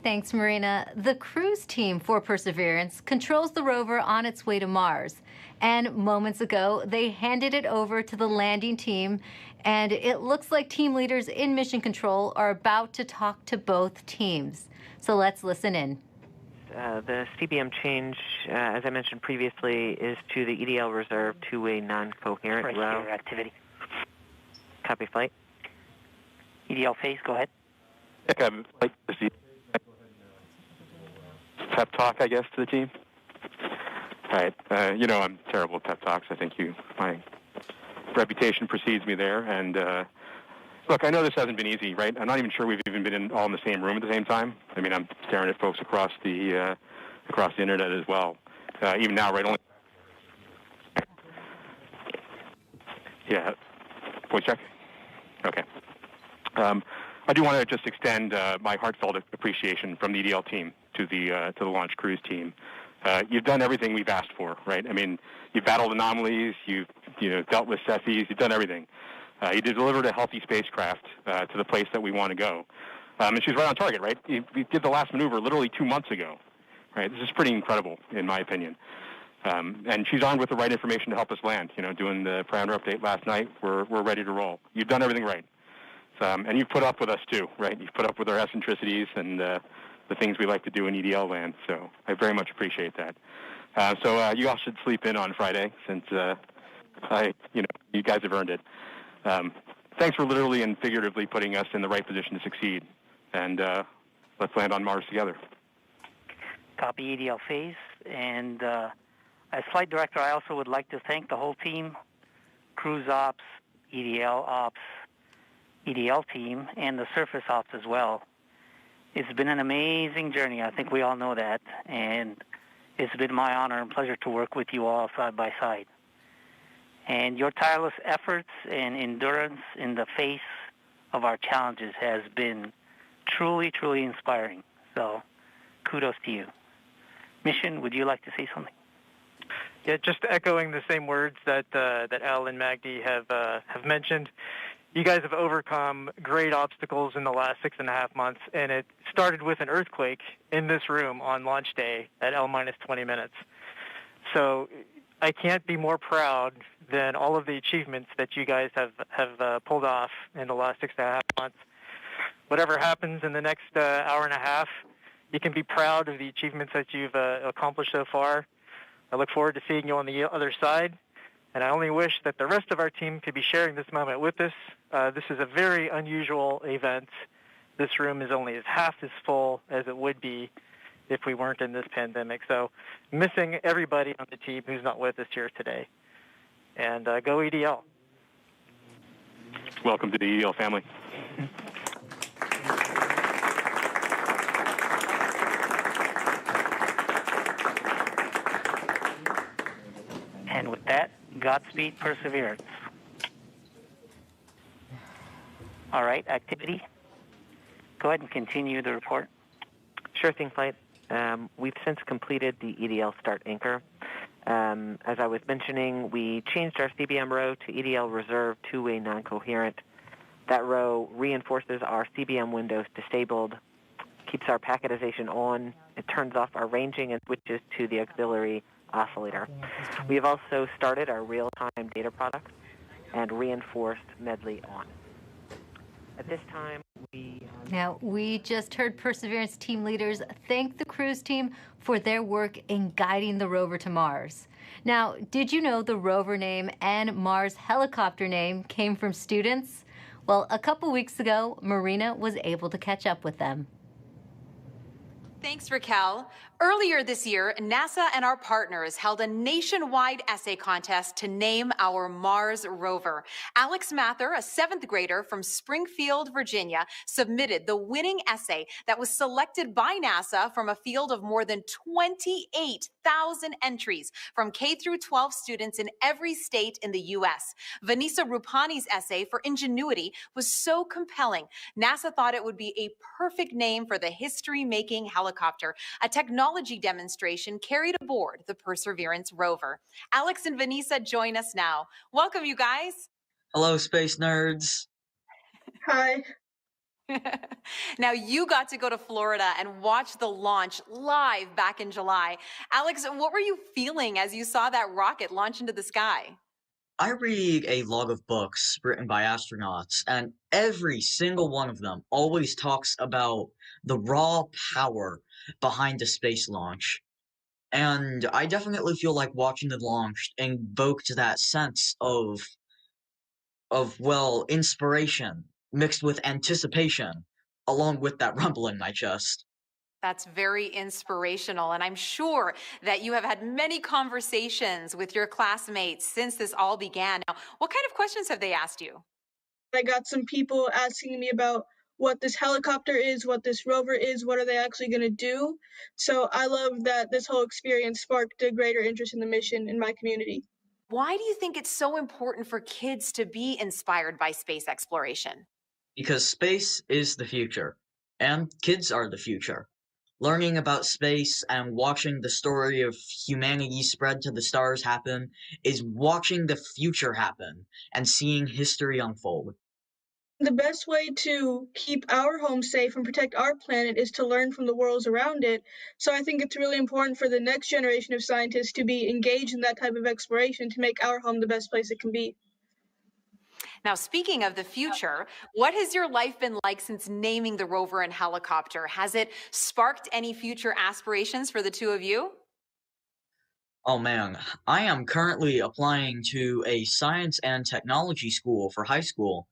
E: Thanks, Marina. The cruise team for Perseverance controls the rover on its way to Mars. And moments ago, they handed it over to the landing team. And it looks like team leaders in Mission Control are about to talk to both teams. So let's listen in.
F: The CBM change, as I mentioned previously, is to the EDL reserve two-way non-coherent route.
H: Activity.
F: Copy flight.
H: EDL phase, go ahead.
I: Like to pep talk, I guess, to the team. All right. You know, I'm terrible at pep talks. I think my reputation precedes me there. And look, I know this hasn't been easy, right? I'm not even sure we've even been all in the same room at the same time. I mean, I'm staring at folks across the internet as well. Even now, right? Only. Yeah. Voice check. Okay. I do want to just extend my heartfelt appreciation from the EDL team to the launch cruise team. You've done everything we've asked for, right? I mean, you've battled anomalies, you've dealt with Cepheids, you've done everything. You delivered a healthy spacecraft to the place that we want to go. And she's right on target, right? We did the last maneuver literally 2 months ago, right? This is pretty incredible, in my opinion. And she's armed with the right information to help us land. Doing the parameter update last night, we're ready to roll. You've done everything right. And you've put up with us, too, right? You've put up with our eccentricities and the things we like to do in EDL land. So I very much appreciate that. So you all should sleep in on Friday since, you guys have earned it. Thanks for literally and figuratively putting us in the right position to succeed. And let's land on Mars together.
H: Copy EDL phase. And as flight director, I also would like to thank the whole team, cruise ops, EDL ops, EDL team, and the surface ops as well. It's been an amazing journey. I think we all know that. And it's been my honor and pleasure to work with you all side by side. And your tireless efforts and endurance in the face of our challenges has been truly, truly inspiring. So kudos to you. Mission, would you like to say something?
C: Yeah, just echoing the same words that Al and Magdi have mentioned. You guys have overcome great obstacles in the last 6.5 months, and it started with an earthquake in this room on launch day at L-20 minutes. So I can't be more proud than all of the achievements that you guys have pulled off in the last 6.5 months. Whatever happens in the next hour and a half, you can be proud of the achievements that you've accomplished so far. I look forward to seeing you on the other side, and I only wish that the rest of our team could be sharing this moment with us. This is a very unusual event. This room is only half as full as it would be if we weren't in this pandemic. So missing everybody on the team who's not with us here today. And go EDL.
I: Welcome to the EDL family.
H: And with that, Godspeed Perseverance. All right, activity. Go ahead and continue the report.
F: Sure thing, flight. We've since completed the EDL start anchor. As I was mentioning, we changed our CBM row to EDL reserve two-way non-coherent. That row reinforces our CBM windows disabled, keeps our packetization on, it turns off our ranging and switches to the auxiliary oscillator. We have also started our real-time data product and reinforced Medley on. At this time,
E: Now, we just heard Perseverance team leaders thank the cruise team for their work in guiding the rover to Mars. Now, did you know the rover name and Mars helicopter name came from students? Well, a couple weeks ago, Marina was able to catch up with them.
S: Thanks, Raquel. Earlier this year, NASA and our partners held a nationwide essay contest to name our Mars rover. Alex Mather, a 7th grader from Springfield, Virginia, submitted the winning essay that was selected by NASA from a field of more than 28,000 1,000 entries from K through 12 students in every state in the U.S. Vanessa Rupani's essay for Ingenuity was so compelling, NASA thought it would be a perfect name for the history-making helicopter, a technology demonstration carried aboard the Perseverance rover. Alex and Vanessa join us now. Welcome, you guys.
J: Hello, space nerds.
M: Hi.
S: Now, you got to go to Florida and watch the launch live back in July. Alex, what were you feeling as you saw that rocket launch into the sky?
J: I read a log of books written by astronauts, and every single one of them always talks about the raw power behind the space launch. And I definitely feel like watching the launch invoked that sense of inspiration mixed with anticipation, along with that rumble in my chest.
S: That's very inspirational, and I'm sure that you have had many conversations with your classmates since this all began. Now, what kind of questions have they asked you?
M: I got some people asking me about what this helicopter is, what this rover is, what are they actually going to do. So I love that this whole experience sparked a greater interest in the mission in my community.
S: Why do you think it's so important for kids to be inspired by space exploration?
J: Because space is the future, and kids are the future. Learning about space and watching the story of humanity spread to the stars happen is watching the future happen and seeing history unfold.
M: The best way to keep our home safe and protect our planet is to learn from the worlds around it. So I think it's really important for the next generation of scientists to be engaged in that type of exploration to make our home the best place it can be.
S: Now, speaking of the future, what has your life been like since naming the rover and helicopter? Has it sparked any future aspirations for the two of you?
J: Oh man, I am currently applying to a science and technology school for high school.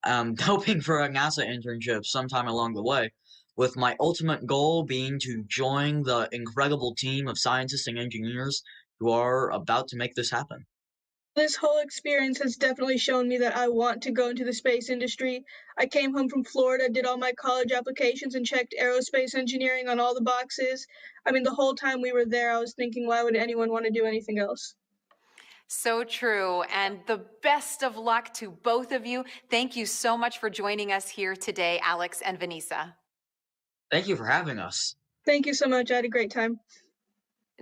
J: I'm hoping for a NASA internship sometime along the way, with my ultimate goal being to join the incredible team of scientists and engineers who are about to make this happen.
M: This whole experience has definitely shown me that I want to go into the space industry. I came home from Florida, did all my college applications, and checked aerospace engineering on all the boxes. I mean, the whole time we were there, I was thinking, why would anyone want to do anything else?
S: So true. And the best of luck to both of you. Thank you so much for joining us here today, Alex and Vanessa.
J: Thank you for having us.
M: Thank you so much. I had a great time.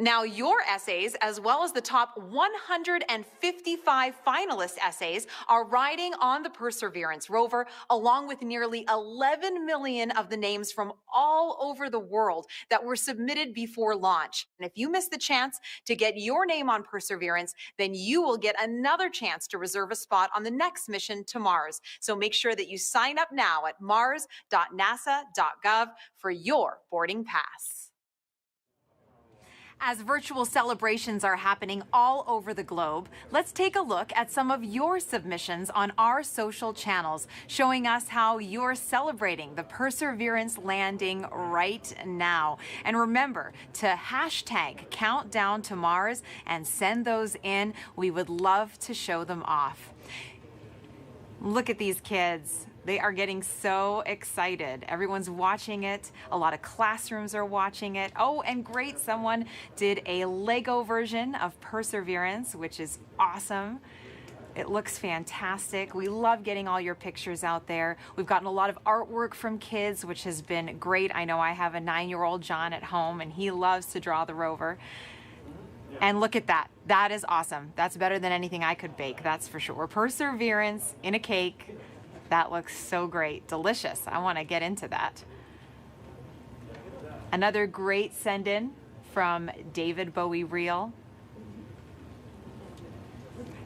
S: Now, your essays, as well as the top 155 finalist essays, are riding on the Perseverance rover, along with nearly 11 million of the names from all over the world that were submitted before launch. And if you miss the chance to get your name on Perseverance, then you will get another chance to reserve a spot on the next mission to Mars. So make sure that you sign up now at mars.nasa.gov for your boarding pass. As virtual celebrations are happening all over the globe, let's take a look at some of your submissions on our social channels, showing us how you're celebrating the Perseverance landing right now. And remember to hashtag Countdown to Mars and send those in. We would love to show them off. Look at these kids. They are getting so excited. Everyone's watching it. A lot of classrooms are watching it. Oh, and great, someone did a Lego version of Perseverance, which is awesome. It looks fantastic. We love getting all your pictures out there. We've gotten a lot of artwork from kids, which has been great. I know I have a 9-year-old John at home, and he loves to draw the rover. And look at that. That is awesome. That's better than anything I could bake, that's for sure. Perseverance in a cake. That looks so great. Delicious. I want to get into that. Another great send-in from David Bowie Reel.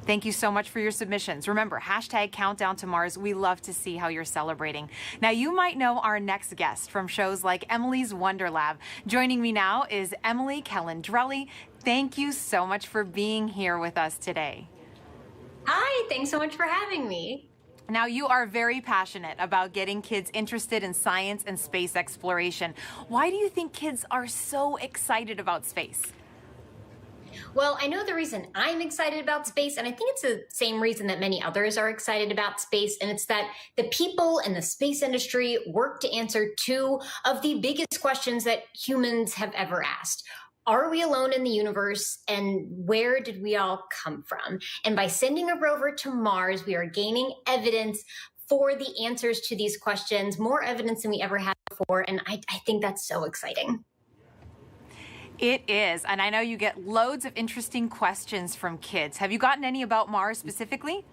S: Thank you so much for your submissions. Remember, hashtag Countdown to Mars. We love to see how you're celebrating. Now, you might know our next guest from shows like Emily's Wonder Lab. Joining me now is Emily Calandrelli. Thank you so much for being here with us today.
W: Hi, thanks so much for having me.
S: Now, you are very passionate about getting kids interested in science and space exploration. Why do you think kids are so excited about space?
W: Well, I know the reason I'm excited about space, and I think it's the same reason that many others are excited about space, and it's that the people in the space industry work to answer two of the biggest questions that humans have ever asked. are we alone in the universe, and where did we all come from? And by sending a rover to Mars, we are gaining evidence for the answers to these questions, more evidence than we ever had before. And I think that's so exciting.
S: It is. And I know you get loads of interesting questions from kids. Have you gotten any about Mars specifically?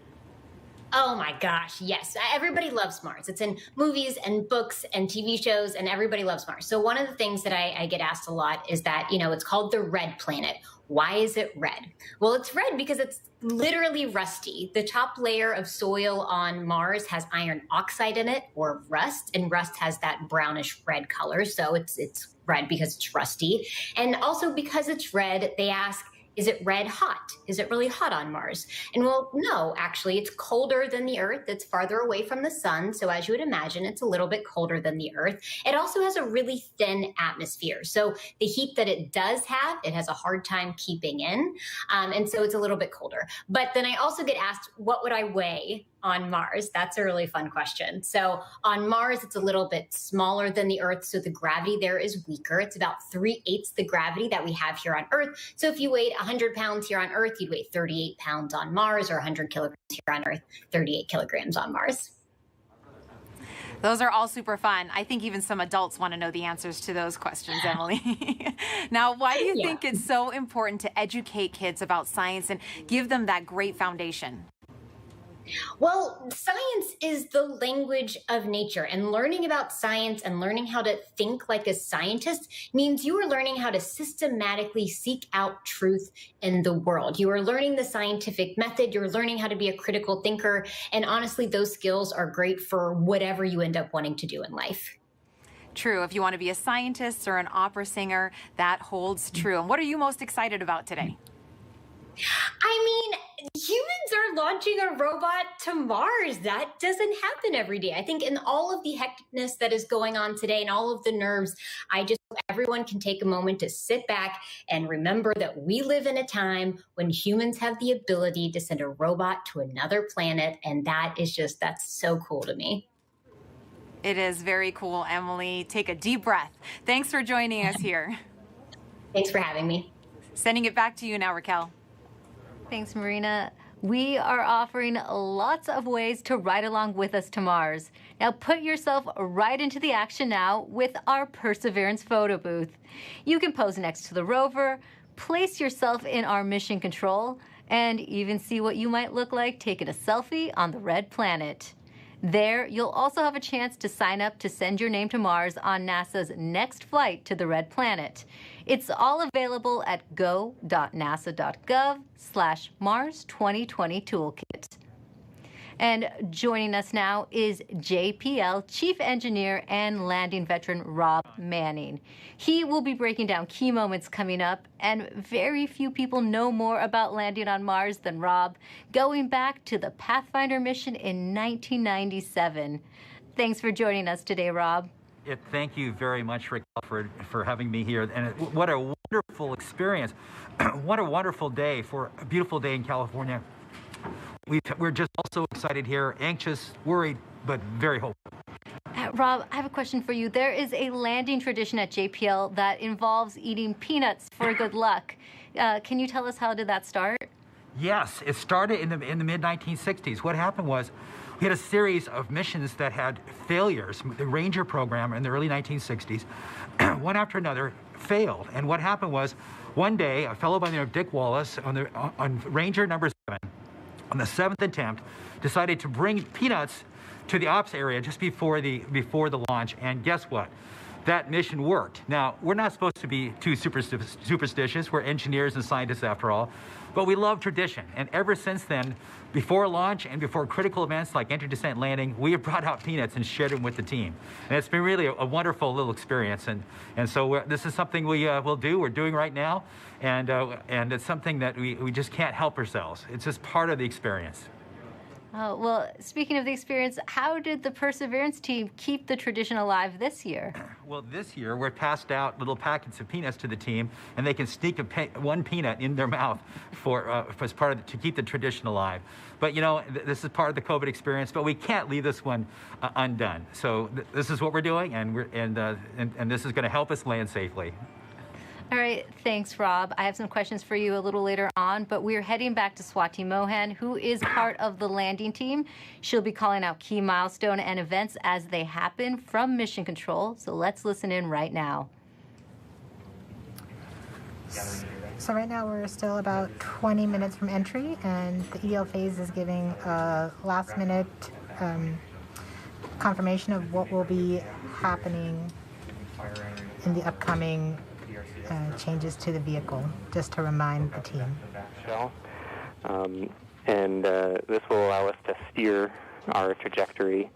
W: Oh my gosh, yes. Everybody loves Mars. It's in movies and books and TV shows, and everybody loves Mars. So one of the things that I get asked a lot is that, it's called the red planet. Why is it red? Well, it's red because it's literally rusty. The top layer of soil on Mars has iron oxide in it, or rust, and rust has that brownish red color. So it's red because it's rusty. And also because it's red, they ask, is it red hot? Is it really hot on Mars? And well, no, actually, it's colder than the Earth. It's farther away from the sun. So as you would imagine, it's a little bit colder than the Earth. It also has a really thin atmosphere. So the heat that it does have, it has a hard time keeping in. And so it's a little bit colder. But then I also get asked, what would I weigh on Mars? That's a really fun question. So on Mars, it's a little bit smaller than the Earth, so the gravity there is weaker. It's about 3/8 the gravity that we have here on Earth. So if you weighed 100 pounds here on Earth, you'd weigh 38 pounds on Mars, or 100 kilograms here on Earth, 38 kilograms on Mars.
S: Those are all super fun. I think even some adults want to know the answers to those questions, Emily. Now, why do you think it's so important to educate kids about science and give them that great foundation?
W: Well, science is the language of nature, and learning about science and learning how to think like a scientist means you are learning how to systematically seek out truth in the world. You are learning the scientific method. You're learning how to be a critical thinker. And honestly, those skills are great for whatever you end up wanting to do in life.
S: True. If you want to be a scientist or an opera singer, that holds true. And what are you most excited about today?
W: I mean, humans are launching a robot to Mars. That doesn't happen every day. I think in all of the hecticness that is going on today and all of the nerves, I just hope everyone can take a moment to sit back and remember that we live in a time when humans have the ability to send a robot to another planet. And that's so cool to me.
S: It is very cool, Emily. Take a deep breath. Thanks for joining us here.
W: Thanks for having me.
S: Sending it back to you now, Raquel.
E: Thanks, Marina. We are offering lots of ways to ride along with us to Mars. Now put yourself right into the action now with our Perseverance photo booth. You can pose next to the rover, place yourself in our mission control, and even see what you might look like taking a selfie on the red planet. There, you'll also have a chance to sign up to send your name to Mars on NASA's next flight to the red planet. It's all available at go.nasa.gov/Mars 2020 Toolkit. And joining us now is JPL Chief Engineer and landing veteran Rob Manning. He will be breaking down key moments coming up, and very few people know more about landing on Mars than Rob, going back to the Pathfinder mission in 1997. Thanks for joining us today, Rob.
L: Thank you very much, Raquel, for having me here. And what a wonderful experience. What a wonderful day for a beautiful day in California. We're just also excited here, anxious, worried, but very hopeful.
E: Rob, I have a question for you. There is a landing tradition at JPL that involves eating peanuts for good luck. Can you tell us how did that start?
L: Yes, it started in the mid-1960s. What happened was we had a series of missions that had failures. The Ranger program in the early 1960s, one after another, failed. And what happened was one day, a fellow by the name of Dick Wallace on Ranger number 7, on the 7th attempt, decided to bring peanuts to the ops area just before the launch, and guess what? That mission worked. Now, we're not supposed to be too superstitious. We're engineers and scientists after all, but we love tradition. And ever since then, before launch and before critical events like entry, descent, landing, we have brought out peanuts and shared them with the team. And it's been really a wonderful little experience. And so this is something we will do. We're doing right now. And it's something that we just can't help ourselves. It's just part of the experience.
E: Well, speaking of the experience, how did the Perseverance team keep the tradition alive this year?
L: Well, this year we're passed out little packets of peanuts to the team, and they can sneak one peanut in their mouth as part of to keep the tradition alive. But you know, this is part of the COVID experience, but we can't leave this one undone. So this is what we're doing, and this is going to help us land safely.
E: All right, thanks, Rob. I have some questions for you a little later on, but we're heading back to Swati Mohan, who is part of the landing team. She'll be calling out key milestone and events as they happen from Mission Control. So let's listen in right now.
G: So right now we're still about 20 minutes from entry, and the EDL phase is giving a last-minute confirmation of what will be happening in the upcoming changes to the vehicle, just to remind the team.
O: And this will allow us to steer our trajectory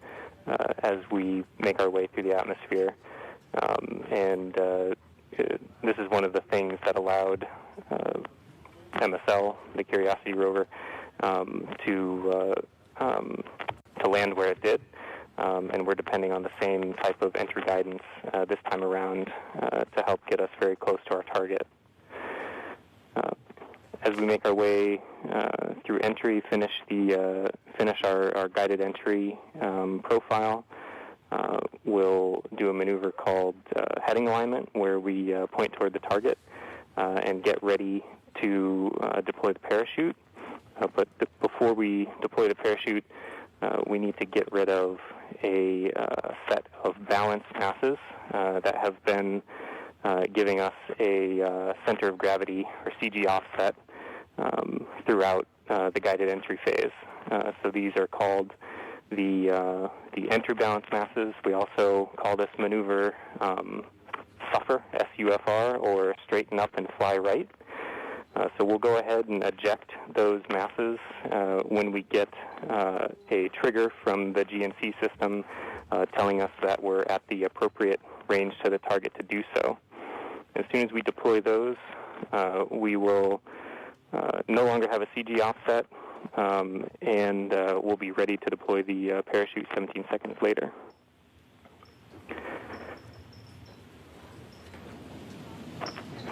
O: as we make our way through the atmosphere. This is one of the things that allowed MSL, the Curiosity rover, to land where it did. And we're depending on the same type of entry guidance this time around to help get us very close to our target. As we make our way through entry, finish our guided entry profile, we'll do a maneuver called heading alignment, where we point toward the target and get ready to deploy the parachute. But before we deploy the parachute, we need to get rid of a set of balanced masses that have been giving us a center of gravity, or CG offset, throughout the guided entry phase. So these are called the entry balance masses. We also call this maneuver SUFR, S-U-F-R, or straighten up and fly right. So we'll go ahead and eject those masses when we get a trigger from the GNC system telling us that we're at the appropriate range to the target to do so. As soon as we deploy those, we will no longer have a CG offset, and we'll be ready to deploy the parachute 17 seconds later.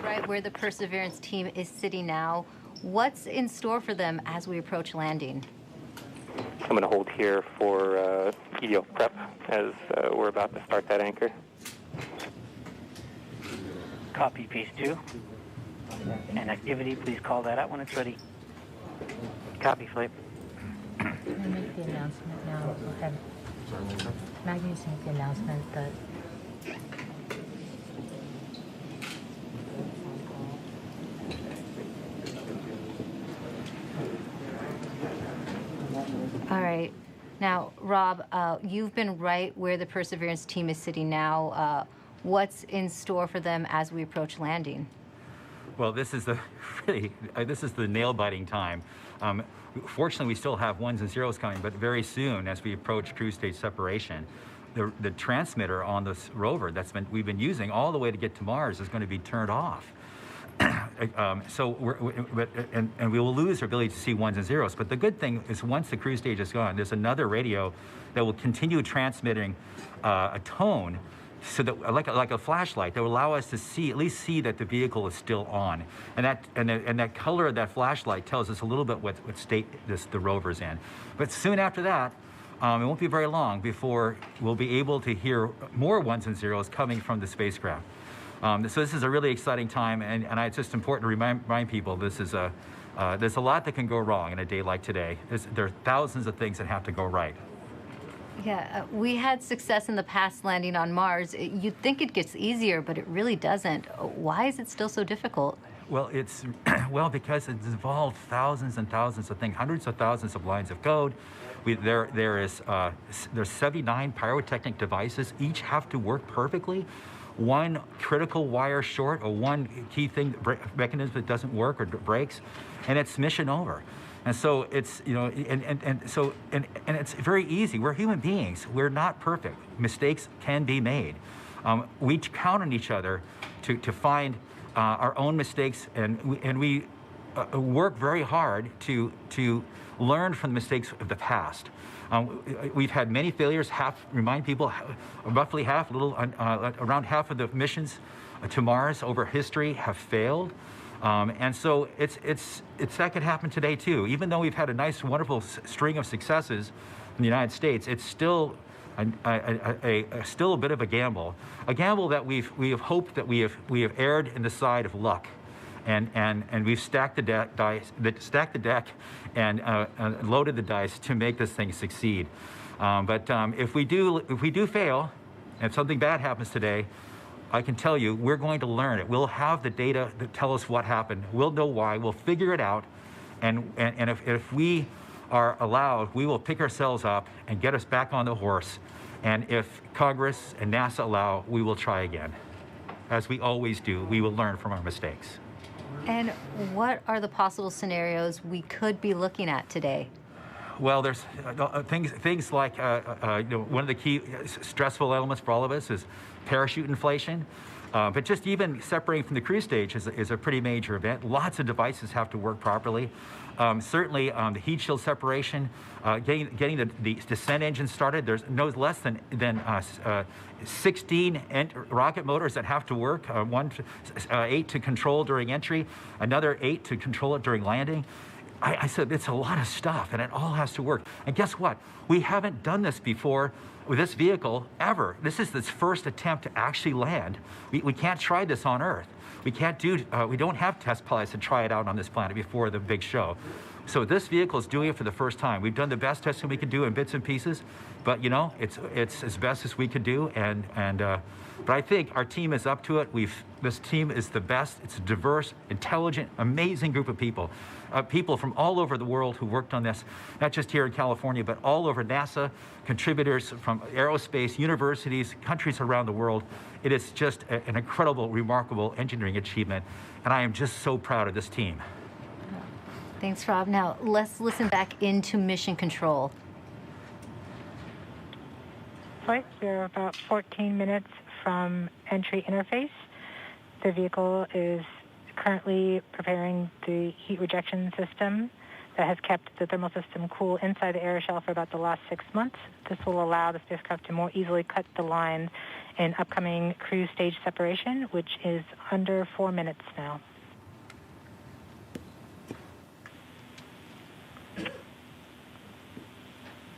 E: Right where the Perseverance team is sitting now, what's in store for them as we approach landing?
O: I'm going to hold here for EDL prep as we're about to start that anchor.
H: Copy, phase 2. And activity, please call that out when it's ready. Copy, flight.
G: Can I make the announcement now? Go ahead. Maggie's make the announcement that
E: All right. Now, Rob, you've been right where the Perseverance team is sitting now. What's in store for them as we approach landing?
L: Well, this is the nail-biting time. Fortunately, we still have ones and zeros coming, but very soon, as we approach cruise stage separation, the transmitter on this rover we've been using all the way to get to Mars is going to be turned off. So we will lose our ability to see ones and zeros. But the good thing is, once the cruise stage is gone, there's another radio that will continue transmitting a tone, so that like a flashlight, that will allow us to at least see that the vehicle is still on, and that color of that flashlight tells us a little bit what state the rover's in. But soon after that, it won't be very long before we'll be able to hear more ones and zeros coming from the spacecraft. So this is a really exciting time, and it's just important to remind people there's a lot that can go wrong in a day like today. There are thousands of things that have to go right.
E: Yeah, we had success in the past landing on Mars. You'd think it gets easier, but it really doesn't. Why is it still so difficult?
L: Well, because it's involved thousands and thousands of things, hundreds of thousands of lines of code. There's 79 pyrotechnic devices. Each have to work perfectly. One critical wire short, or one key thing mechanism that doesn't work or breaks, and it's mission over. And so it's, and it's very easy. We're human beings. We're not perfect. Mistakes can be made. We count on each other to find our own mistakes, and we work very hard to learn from the mistakes of the past. We've had many failures. Remind people, roughly around half of the missions to Mars over history have failed. And so that could happen today too. Even though we've had a nice, wonderful string of successes in the United States, it's still still a bit of a gamble that we have hoped that we have erred in the side of luck, and we've stacked the deck and loaded the dice to make this thing succeed. But if we do fail, and something bad happens today, I can tell you we're going to learn it. We'll have the data that tell us what happened. We'll know why. We'll figure it out, and if we are allowed, we will pick ourselves up and get us back on the horse. And if Congress and NASA allow, we will try again. As we always do, we will learn from our mistakes.
E: And what are the possible scenarios we could be looking at today?
L: Well, there's things like one of the key stressful elements for all of us is parachute inflation. But just even separating from the cruise stage is a pretty major event. Lots of devices have to work properly. Certainly, the heat shield separation, getting the descent engine started. There's no less than 16 rocket motors that have to work. 8 to control during entry, another 8 to control it during landing. I said it's a lot of stuff, and it all has to work. And guess what? We haven't done this before with this vehicle ever. This is its first attempt to actually land. We can't try this on Earth. We can't do. We don't have test pilots to try it out on this planet before the big show. So this vehicle is doing it for the first time. We've done the best testing we could do in bits and pieces, but it's as best as we could do. But I think our team is up to it. This team is the best. It's a diverse, intelligent, amazing group of people. People from all over the world who worked on this, not just here in California, but all over NASA, contributors from aerospace, universities, countries around the world. It is just an incredible, remarkable engineering achievement, and I am just so proud of this team.
E: Thanks, Rob. Now, let's listen back into Mission Control.
B: Flight, we're about 14 minutes from entry interface. The vehicle is currently preparing the heat rejection system that has kept the thermal system cool inside the air shell for about the last 6 months. This will allow the spacecraft to more easily cut the line in upcoming cruise stage separation, which is under 4 minutes now.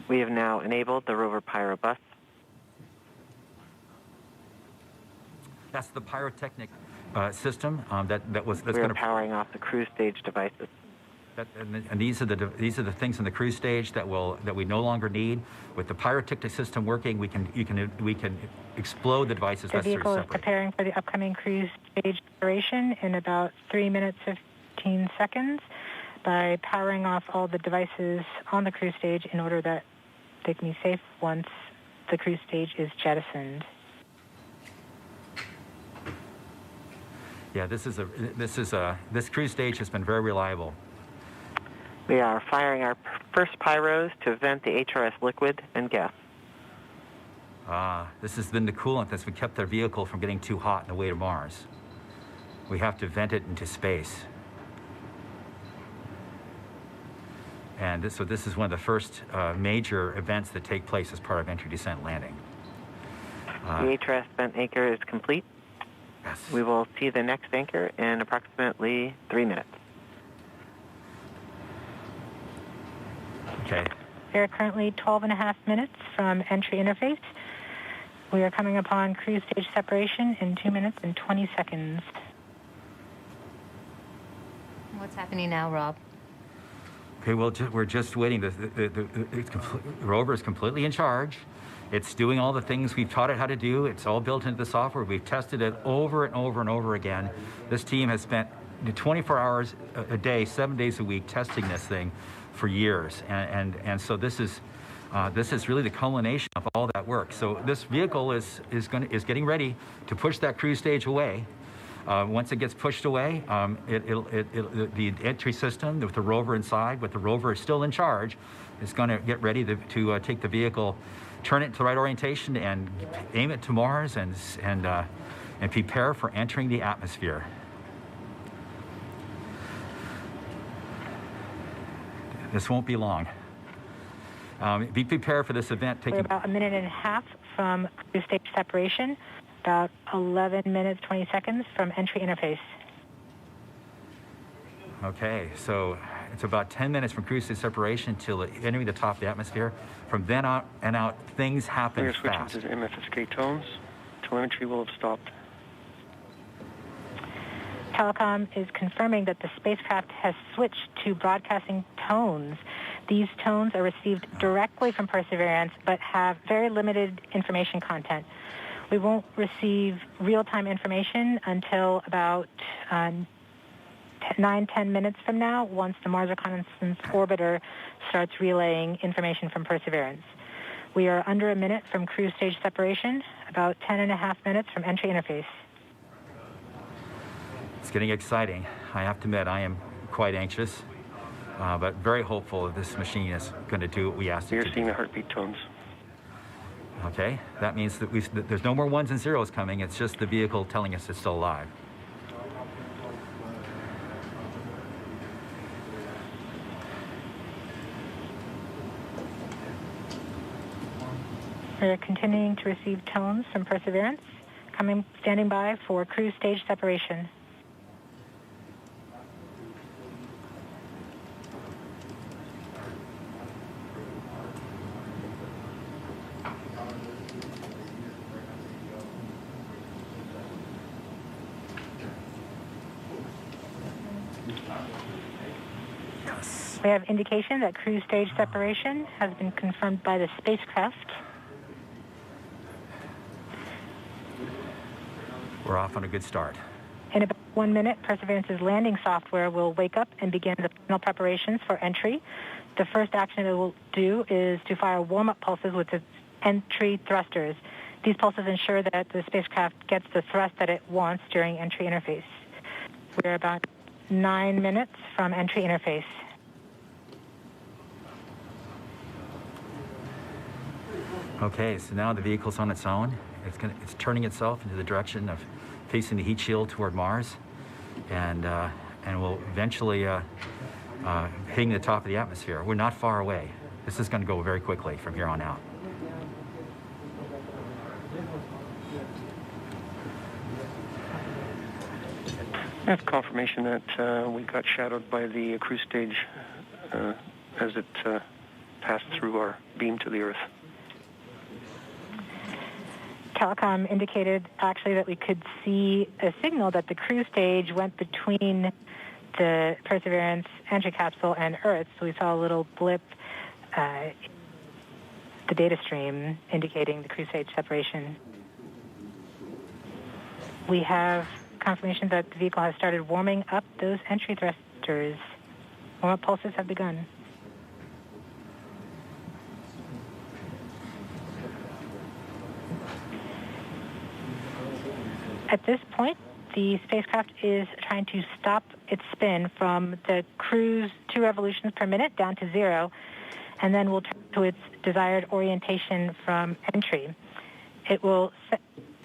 F: We have now enabled the rover Pyro bus.
L: That's the pyrotechnic system that's
F: going to powering off the cruise stage devices.
L: And these are the things in the cruise stage that we no longer need. With the pyrotechnic system working, we can explode the devices
B: the
L: necessary to
B: vehicle
L: separate.
B: is preparing for the upcoming cruise stage separation in about 3 minutes 15 seconds by powering off all the devices on the cruise stage in order that they can be safe once the cruise stage is jettisoned.
L: Yeah, this cruise stage has been very reliable.
F: We are firing our first pyros to vent the HRS liquid and gas.
L: This has been the coolant that's kept our vehicle from getting too hot on the way to Mars. We have to vent it into space. And this is one of the first major events that take place as part of entry, descent, landing.
F: The HRS vent anchor is complete.
L: Yes.
F: We will see the next anchor in approximately 3 minutes.
L: Okay.
B: We are currently 12.5 minutes from entry interface. We are coming upon cruise stage separation in 2 minutes and 20 seconds.
E: What's happening now, Rob?
L: Okay, well, we're just waiting. The rover is completely in charge. It's doing all the things we've taught it how to do. It's all built into the software. We've tested it over and over and over again. This team has spent 24 hours a day, 7 days a week, testing this thing for years. And so this is really the culmination of all that work. So this vehicle is getting ready to push that cruise stage away. Once it gets pushed away, the entry system with the rover inside, with the rover still in charge, is going to get ready to take the vehicle, turn it to the right orientation, and aim it to Mars, and prepare for entering the atmosphere. This won't be long. Be prepared for this event taking.
B: We're about 1.5 minutes from cruise stage separation. About 11 minutes, 20 seconds from entry interface.
L: Okay, so It's about 10 minutes from cruise stage separation till entering the top of the atmosphere. From then on and out, things happen
N: We're
L: fast.
N: switching to MFSK tones. Telemetry will have stopped.
B: Telecom is confirming that the spacecraft has switched to broadcasting tones. These tones are received directly from Perseverance, but have very limited information content. We won't receive real-time information until about 9-10 minutes from now, once the Mars Reconnaissance Orbiter starts relaying information from Perseverance. We are under a minute from cruise stage separation, about 10.5 minutes from entry interface.
L: It's getting exciting. I have to admit, I am quite anxious, but very hopeful that this machine is going to do what we asked it to do.
N: We're seeing the heartbeat tones.
L: Okay, that means that there's no more ones and zeros coming. It's just the vehicle telling us it's still alive.
B: We're continuing to receive tones from Perseverance, standing by for cruise stage separation. We have indication that cruise stage separation has been confirmed by the spacecraft.
L: We're off on a good start.
B: In about 1 minute, Perseverance's landing software will wake up and begin the final preparations for entry. The first action it will do is to fire warm-up pulses with its entry thrusters. These pulses ensure that the spacecraft gets the thrust that it wants during entry interface. We're about 9 minutes from entry interface.
L: Okay, so now the vehicle's on its own. It's turning itself into the direction of facing the heat shield toward Mars, and will eventually hitting the top of the atmosphere. We're not far away. This is going to go very quickly from here on out.
N: I have confirmation that we got shadowed by the cruise stage as it passed through our beam to the Earth.
B: Telecom indicated actually that we could see a signal that the cruise stage went between the Perseverance entry capsule and Earth. So we saw a little blip, the data stream indicating the cruise stage separation. We have confirmation that the vehicle has started warming up those entry thrusters. Warm-up pulses have begun. At this point, the spacecraft is trying to stop its spin from the cruise 2 revolutions per minute down to 0, and then will turn to its desired orientation from entry. It will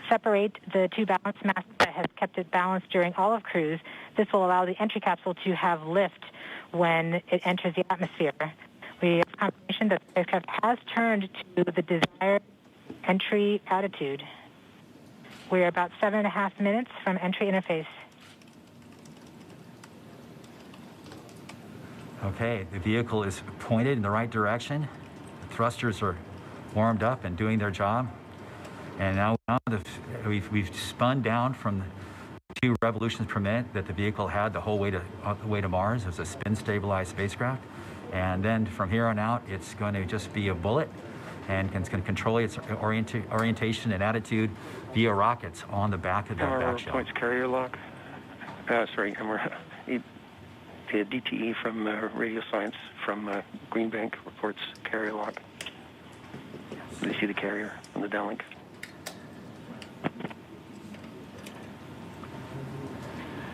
B: separate the 2 balance masses that has kept it balanced during all of cruise. This will allow the entry capsule to have lift when it enters the atmosphere. We have confirmation that the spacecraft has turned to the desired entry attitude. We're about 7.5 minutes from entry interface.
L: Okay, the vehicle is pointed in the right direction. The thrusters are warmed up and doing their job. And now we've spun down from the 2 revolutions per minute that the vehicle had the whole way to Mars. It was a spin-stabilized spacecraft. And then from here on out, it's going to just be a bullet, and it's going to control its orientation and attitude via rockets on the back of the back shell.
N: Points carrier lock. The DTE from Radio Science from Green Bank reports carrier lock. They see the carrier on the downlink.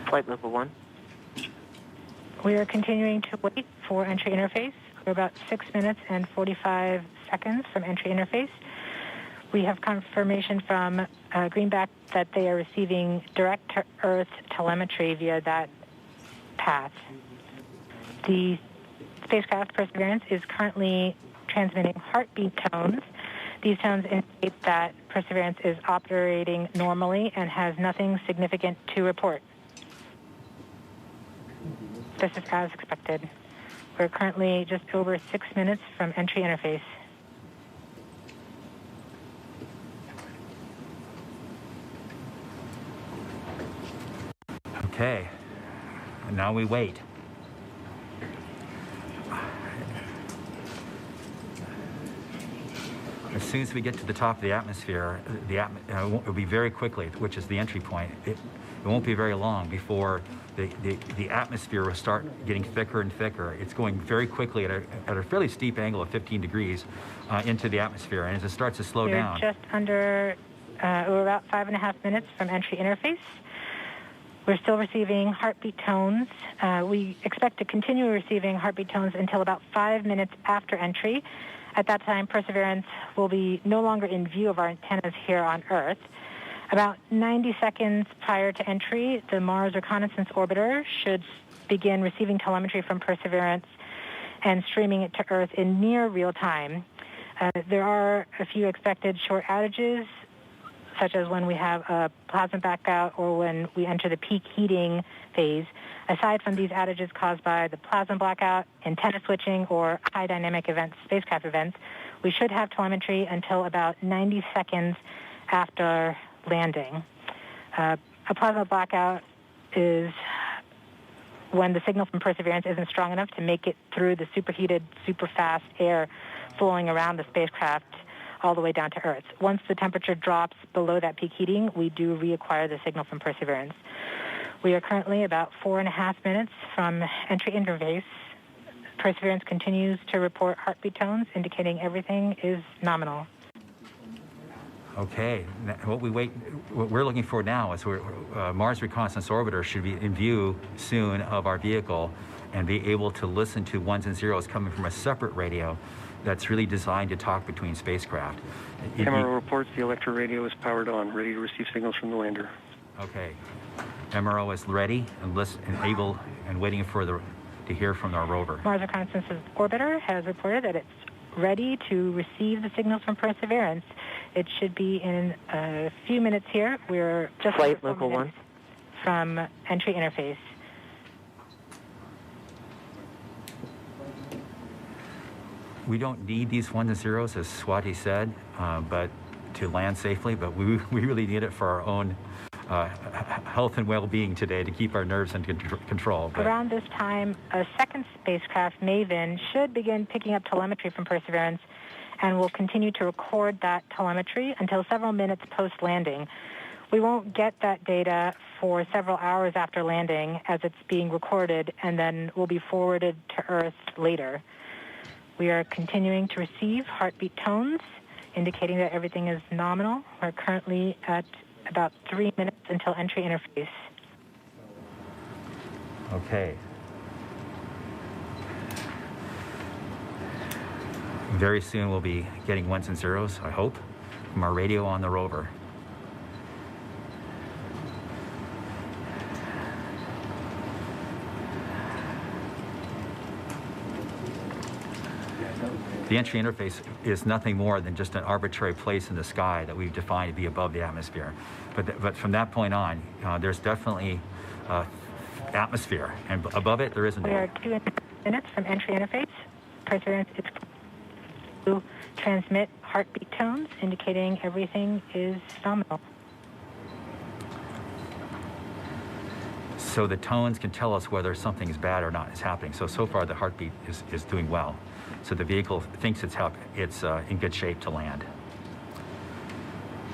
F: Flight level 1.
B: We are continuing to wait for entry interface. We're about 6 minutes and 45 seconds from entry interface. We have confirmation from Greenback that they are receiving direct-to-Earth telemetry via that path. The spacecraft Perseverance is currently transmitting heartbeat tones. These tones indicate that Perseverance is operating normally and has nothing significant to report. This is as expected. We're currently just over 6 minutes from entry interface.
L: Okay, and now we wait. As soon as we get to the top of the atmosphere, it'll be very quickly, which is the entry point. It won't be very long before the atmosphere will start getting thicker and thicker. It's going very quickly at a fairly steep angle of 15 degrees into the atmosphere. And as it starts to slow down.
B: We're just under, we're about 5.5 minutes from entry interface. We're still receiving heartbeat tones. We expect to continue receiving heartbeat tones until about 5 minutes after entry. At that time, Perseverance will be no longer in view of our antennas here on Earth. About 90 seconds prior to entry, the Mars Reconnaissance Orbiter should begin receiving telemetry from Perseverance and streaming it to Earth in near real time. There are a few expected short outages, such as when we have a plasma blackout or when we enter the peak heating phase. Aside from these outages caused by the plasma blackout, antenna switching, or high dynamic events, spacecraft events, we should have telemetry until about 90 seconds after landing. A plasma blackout is when the signal from Perseverance isn't strong enough to make it through the superheated, super fast air flowing around the spacecraft all the way down to Earth. Once the temperature drops below that peak heating, we do reacquire the signal from Perseverance. We are currently about 4.5 minutes from entry interface. Perseverance continues to report heartbeat tones, indicating everything is nominal.
L: Okay, what we're looking for now is Mars Reconnaissance Orbiter should be in view soon of our vehicle and be able to listen to ones and zeros coming from a separate radio that's really designed to talk between spacecraft.
N: MRO reports the electro radio is powered on, ready to receive signals from the lander.
L: Okay, MRO is ready and able and waiting for to hear from our rover.
B: Mars Reconnaissance Orbiter has reported that it's ready to receive the signals from Perseverance. It should be in a few minutes here. We're just
F: Flight Local 1
B: from entry interface.
L: We don't need these ones and zeros, as Swati said, but to land safely, but we really need it for our own health and well-being today to keep our nerves under control. But
B: around this time, a second spacecraft, MAVEN, should begin picking up telemetry from Perseverance and will continue to record that telemetry until several minutes post-landing. We won't get that data for several hours after landing as it's being recorded and then will be forwarded to Earth later. We are continuing to receive heartbeat tones, indicating that everything is nominal. We're currently at about 3 minutes until entry interface.
L: Okay. Very soon we'll be getting ones and zeros, I hope, from our radio on the rover. The entry interface is nothing more than just an arbitrary place in the sky that we've defined to be above the atmosphere. But from that point on, there's definitely atmosphere, and above it there isn't.
B: We are 2 minutes from entry interface. Perseverance is to transmit heartbeat tones, indicating everything is nominal.
L: So the tones can tell us whether something's bad or not is happening. So far the heartbeat is doing well. So the vehicle thinks it's in good shape to land,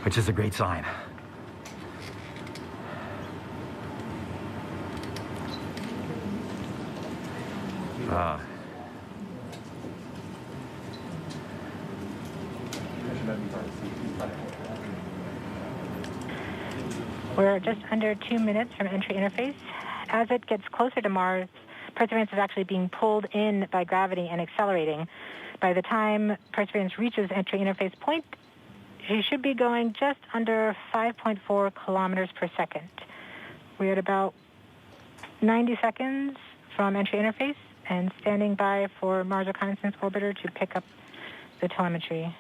L: which is a great sign.
B: We're just under 2 minutes from entry interface. As it gets closer to Mars, Perseverance is actually being pulled in by gravity and accelerating. By the time Perseverance reaches entry interface point, she should be going just under 5.4 kilometers per second. We're at about 90 seconds from entry interface and standing by for Mars Reconnaissance Orbiter to pick up the telemetry.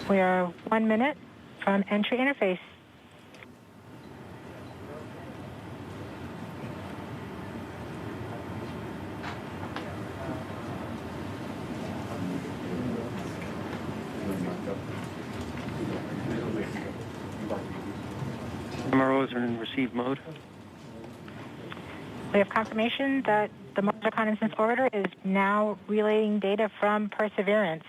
B: We are 1 minute from entry interface.
N: MRO is in receive mode.
B: We have confirmation that the Mars Reconnaissance Orbiter is now relaying data from Perseverance.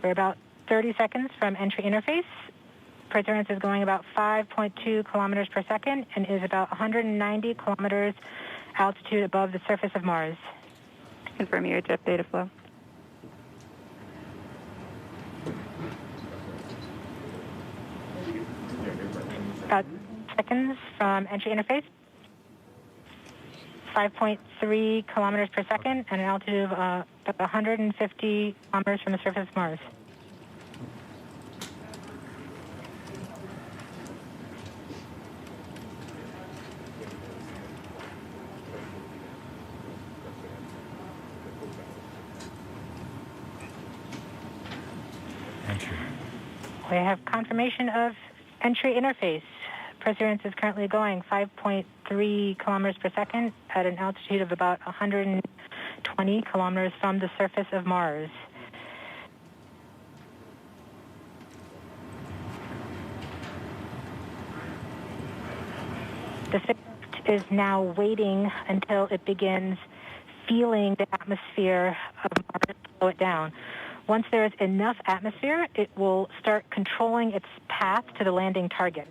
B: We're about 30 seconds from entry interface. Perseverance is going about 5.2 kilometers per second and is about 190 kilometers altitude above the surface of Mars.
K: Confirm UHF data flow.
B: About seconds from entry interface. 5.3 kilometers per second and an altitude of about 150 kilometers from the surface of Mars.
L: Entry.
B: We have confirmation of entry interface. Perseverance is currently going 5.3 kilometers per second at an altitude of about 120 kilometers from the surface of Mars. The spacecraft is now waiting until it begins feeling the atmosphere of Mars to slow it down. Once there is enough atmosphere, it will start controlling its path to the landing target.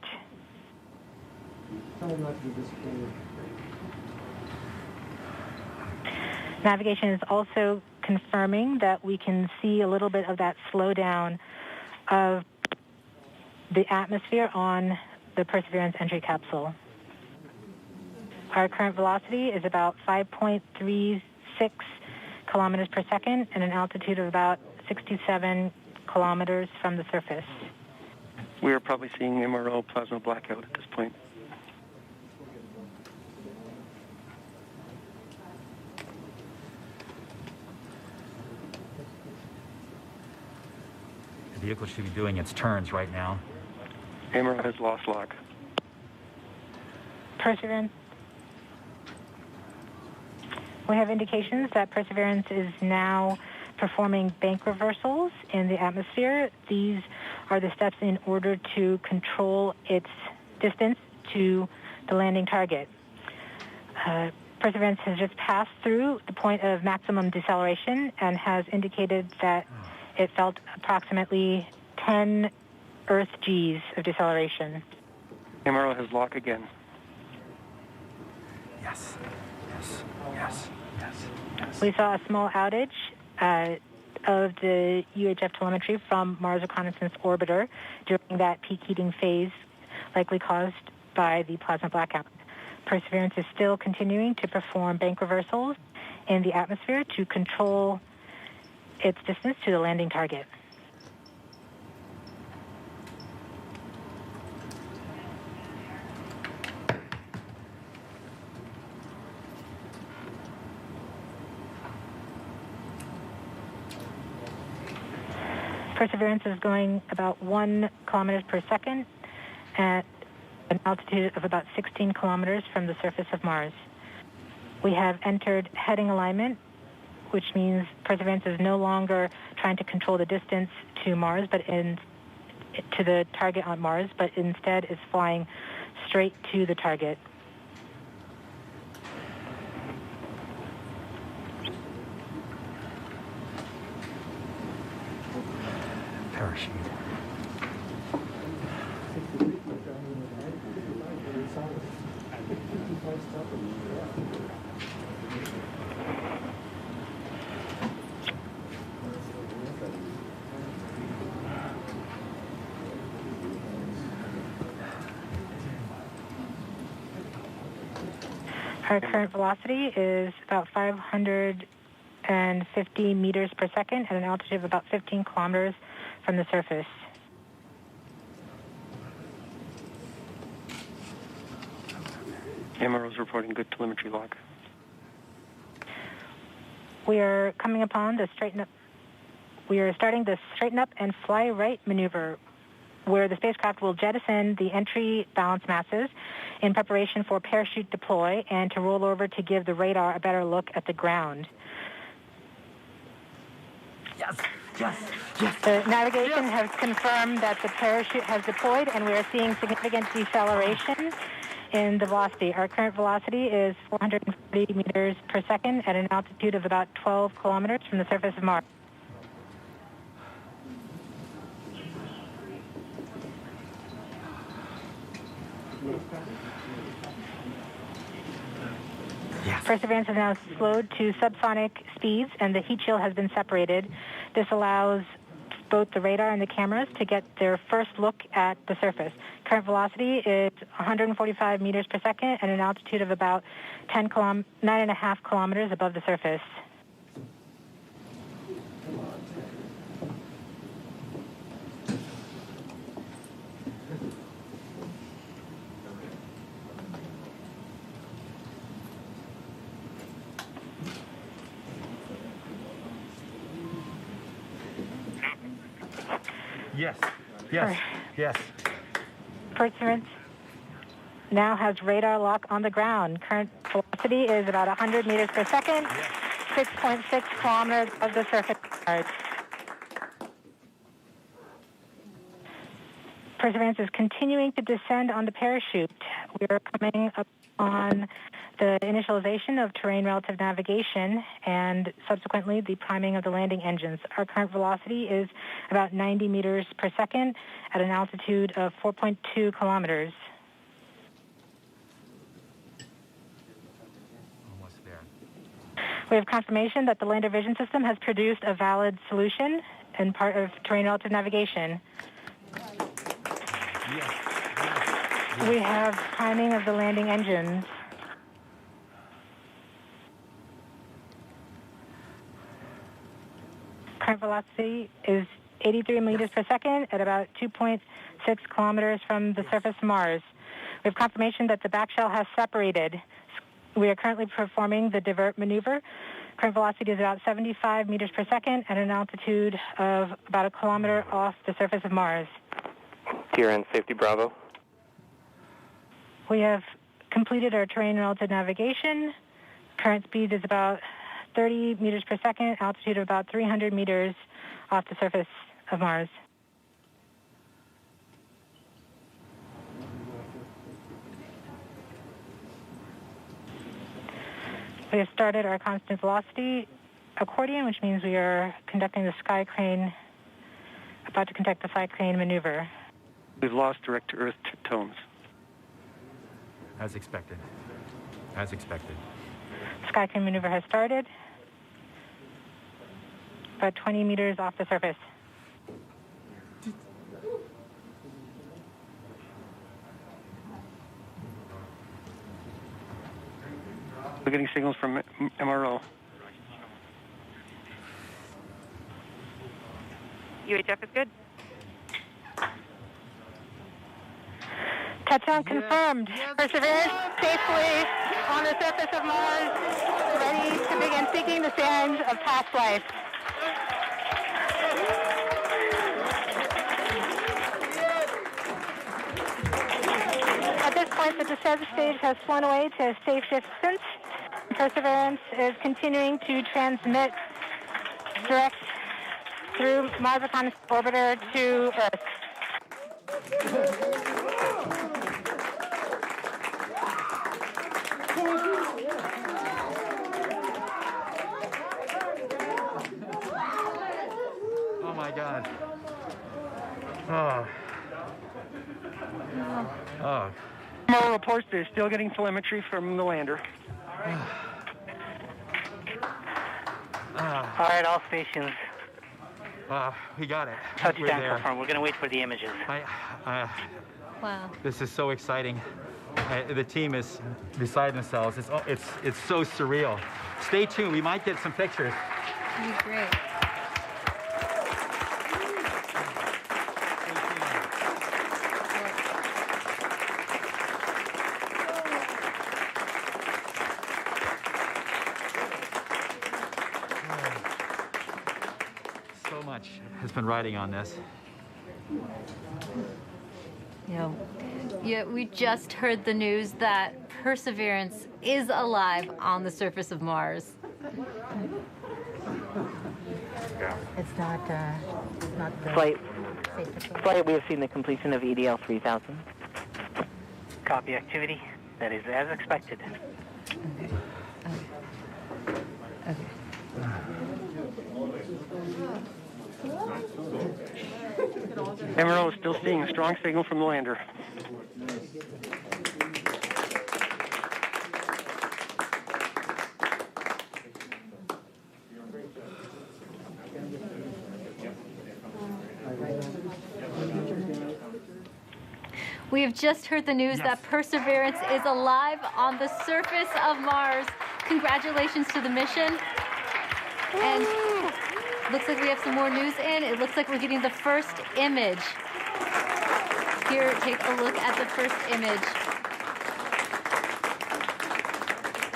B: Navigation is also confirming that we can see a little bit of that slowdown of the atmosphere on the Perseverance entry capsule. Our current velocity is about 5.36 kilometers per second and an altitude of about 67 kilometers from the surface.
N: We are probably seeing MRO plasma blackout at this point.
L: The vehicle should be doing its turns right now.
N: MRO has lost lock.
B: Perseverance. We have indications that Perseverance is now performing bank reversals in the atmosphere. These are the steps in order to control its distance to the landing target. Perseverance has just passed through the point of maximum deceleration and has indicated that it felt approximately 10 Earth Gs of deceleration.
N: MRO has lock again.
L: Yes, yes, yes, yes, yes.
B: We saw a small outage of the UHF telemetry from Mars Reconnaissance Orbiter during that peak heating phase, likely caused by the plasma blackout. Perseverance is still continuing to perform bank reversals in the atmosphere to control its distance to the landing target. Perseverance is going about 1 kilometers per second at an altitude of about 16 kilometers from the surface of Mars. We have entered heading alignment, which means Perseverance is no longer trying to control the distance to Mars, to the target on Mars, but instead is flying straight to the target.
L: Parachute.
B: Our current velocity is about 550 meters per second at an altitude of about 15 kilometers from the surface.
N: MRO is reporting good telemetry log.
B: We are coming upon the We are starting the straighten up and fly right maneuver, where the spacecraft will jettison the entry balance masses in preparation for parachute deploy and to roll over to give the radar a better look at the ground.
L: Yes, yes, yes.
B: The navigation has confirmed that the parachute has deployed, and we are seeing significant deceleration in the velocity. Our current velocity is 440 meters per second at an altitude of about 12 kilometers from the surface of Mars.
L: Yes.
B: Perseverance has now slowed to subsonic speeds, and the heat shield has been separated. This allows both the radar and the cameras to get their first look at the surface. Current velocity is 145 meters per second at an altitude of about 9.5 kilometers above the surface.
L: Yes, yes, yes.
B: Perseverance now has radar lock on the ground. Current velocity is about 100 meters per second, 6.6 kilometers above the surface of Mars. Perseverance is continuing to descend on the parachute. We are coming up on the initialization of terrain relative navigation and subsequently the priming of the landing engines. Our current velocity is about 90 meters per second at an altitude of 4.2 kilometers.
L: Almost there.
B: We have confirmation that the lander vision system has produced a valid solution and part of terrain relative navigation.
L: Yes.
B: We have priming of the landing engines. Current velocity is 83 meters per second at about 2.6 kilometers from the surface of Mars. We have confirmation that the back shell has separated. We are currently performing the divert maneuver. Current velocity is about 75 meters per second at an altitude of about a kilometer off the surface of Mars.
O: TRN Safety Bravo.
B: We have completed our terrain relative navigation. Current speed is about 30 meters per second, altitude of about 300 meters off the surface of Mars. We have started our constant velocity accordion, which means we are conducting the sky crane, about to conduct the sky crane maneuver.
N: We've lost direct-to-Earth tones.
L: As expected. As expected.
B: Sky crane maneuver has started. About 20 meters off the surface.
N: We're getting signals from MRO.
K: UHF is good.
B: Touchdown confirmed. Perseverance safely on the surface of Mars, ready to begin seeking the signs of past life. At this point, the descent stage has flown away to safe distance. Perseverance is continuing to transmit direct through Mars Reconnaissance Orbiter to Earth.
L: Oh my God. Oh. Oh.
N: MRO reports they're still getting telemetry from the lander.
H: All right, all stations.
L: We got it.
H: Touchdown confirmed. We're going to wait for the images.
E: Wow.
L: This is so exciting. The team is beside themselves. It's so surreal. Stay tuned. We might get some pictures.
E: That'd be great.
L: So much has been riding on this.
E: Yeah, we just heard the news that Perseverance is alive on the surface of Mars.
G: It's not the
F: Flight, we have seen the completion of EDL 3000.
H: Copy activity. That is as expected.
N: MRO is still seeing a strong signal from the lander.
E: We have just heard the news that Perseverance is alive on the surface of Mars. Congratulations to the mission. And looks like we have some more news in. It looks like we're getting the first image. Here, take a look at the first image.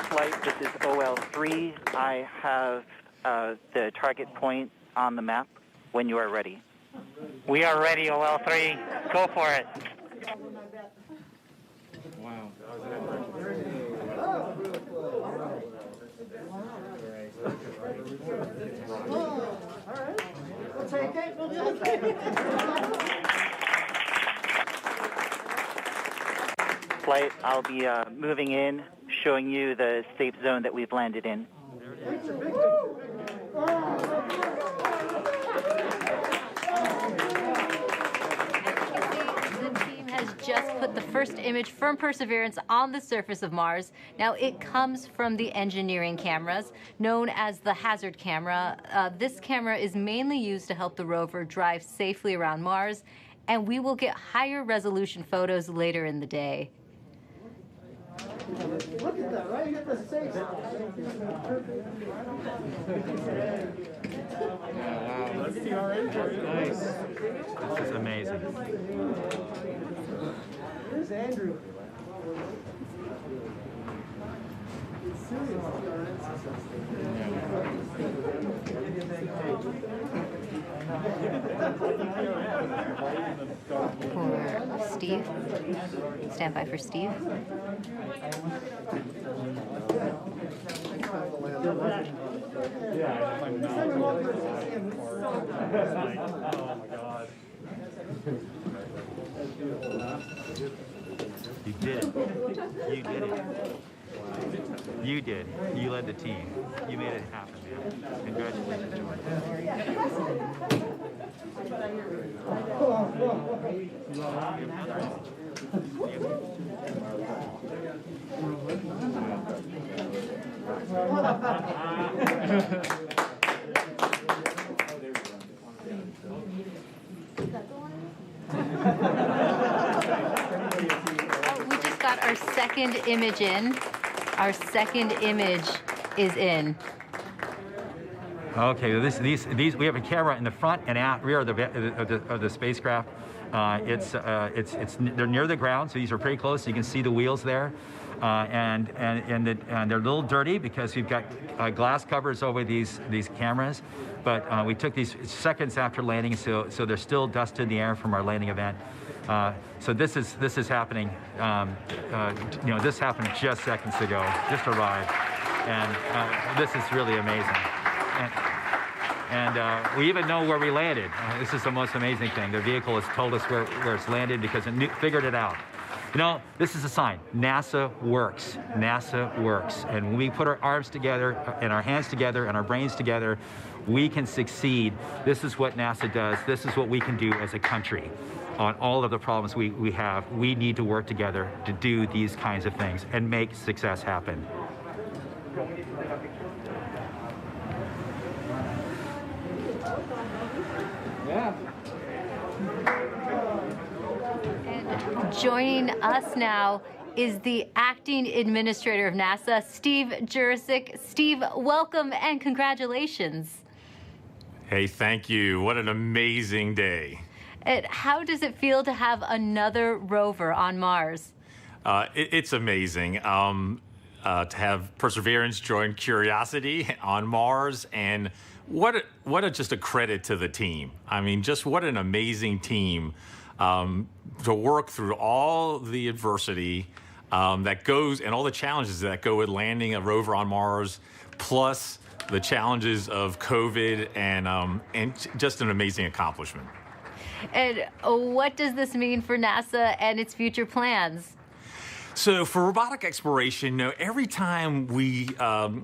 H: Flight, this is OL3. I have the target point on the map when you are ready. We are ready, OL3. Go for it.
Q: Wow.
G: We'll take it. We'll take it.
H: Flight, I'll be moving in, showing you the safe zone that we've landed in.
E: Just put the first image from Perseverance on the surface of Mars. Now, it comes from the engineering cameras, known as the Hazard camera. This camera is mainly used to help the rover drive safely around Mars, and we will get higher resolution photos later in the day.
G: Look at that, right? You get the safe.
Q: Wow. Let's see our engine. Nice.
L: This is amazing.
G: Here's Andrew.
E: For Steve. Stand by for Steve.
L: You did it. You did it. You did. You led the team. You made it happen, man. Congratulations,
E: We just got our second image in. Our second image is in.
L: Okay, these we have a camera in the front and rear of the spacecraft. They're near the ground, so these are pretty close. So you can see the wheels there, and they're a little dirty because we've got glass covers over these cameras. But we took these seconds after landing, so there's still dust in the air from our landing event. So this is happening. This happened just seconds ago. Just arrived, and this is really amazing. And we even know where we landed. This is the most amazing thing. The vehicle has told us where it's landed because it figured it out. You know, this is a sign. NASA works. NASA works. And when we put our arms together and our hands together and our brains together, we can succeed. This is what NASA does. This is what we can do as a country on all of the problems we have. We need to work together to do these kinds of things and make success happen.
Q: Yeah.
E: And joining us now is the acting administrator of NASA, Steve Jurczyk. Steve, welcome and congratulations.
R: Hey, thank you. What an amazing day.
E: How does it feel to have another rover on Mars?
R: It's amazing to have Perseverance join Curiosity on Mars, and just a credit to the team. I mean, just what an amazing team to work through all the adversity that goes and all the challenges that go with landing a rover on Mars, plus the challenges of COVID and just an amazing accomplishment.
E: And what does this mean for NASA and its future plans?
R: So for robotic exploration, every time we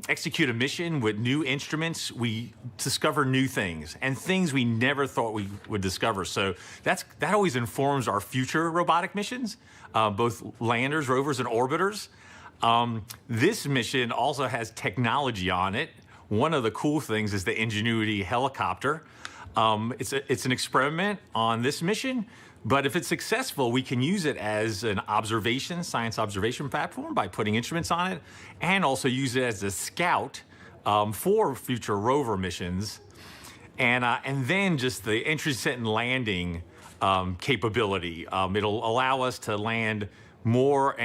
R: execute a mission with new instruments, we discover new things and things we never thought we would discover. So that always informs our future robotic missions, both landers, rovers, and orbiters. This mission also has technology on it. One of the cool things is the Ingenuity helicopter. It's an experiment on this mission. But if it's successful, we can use it as an science observation platform by putting instruments on it, and also use it as a scout for future rover missions. And then just the entry, descent, and landing capability. It'll allow us to land more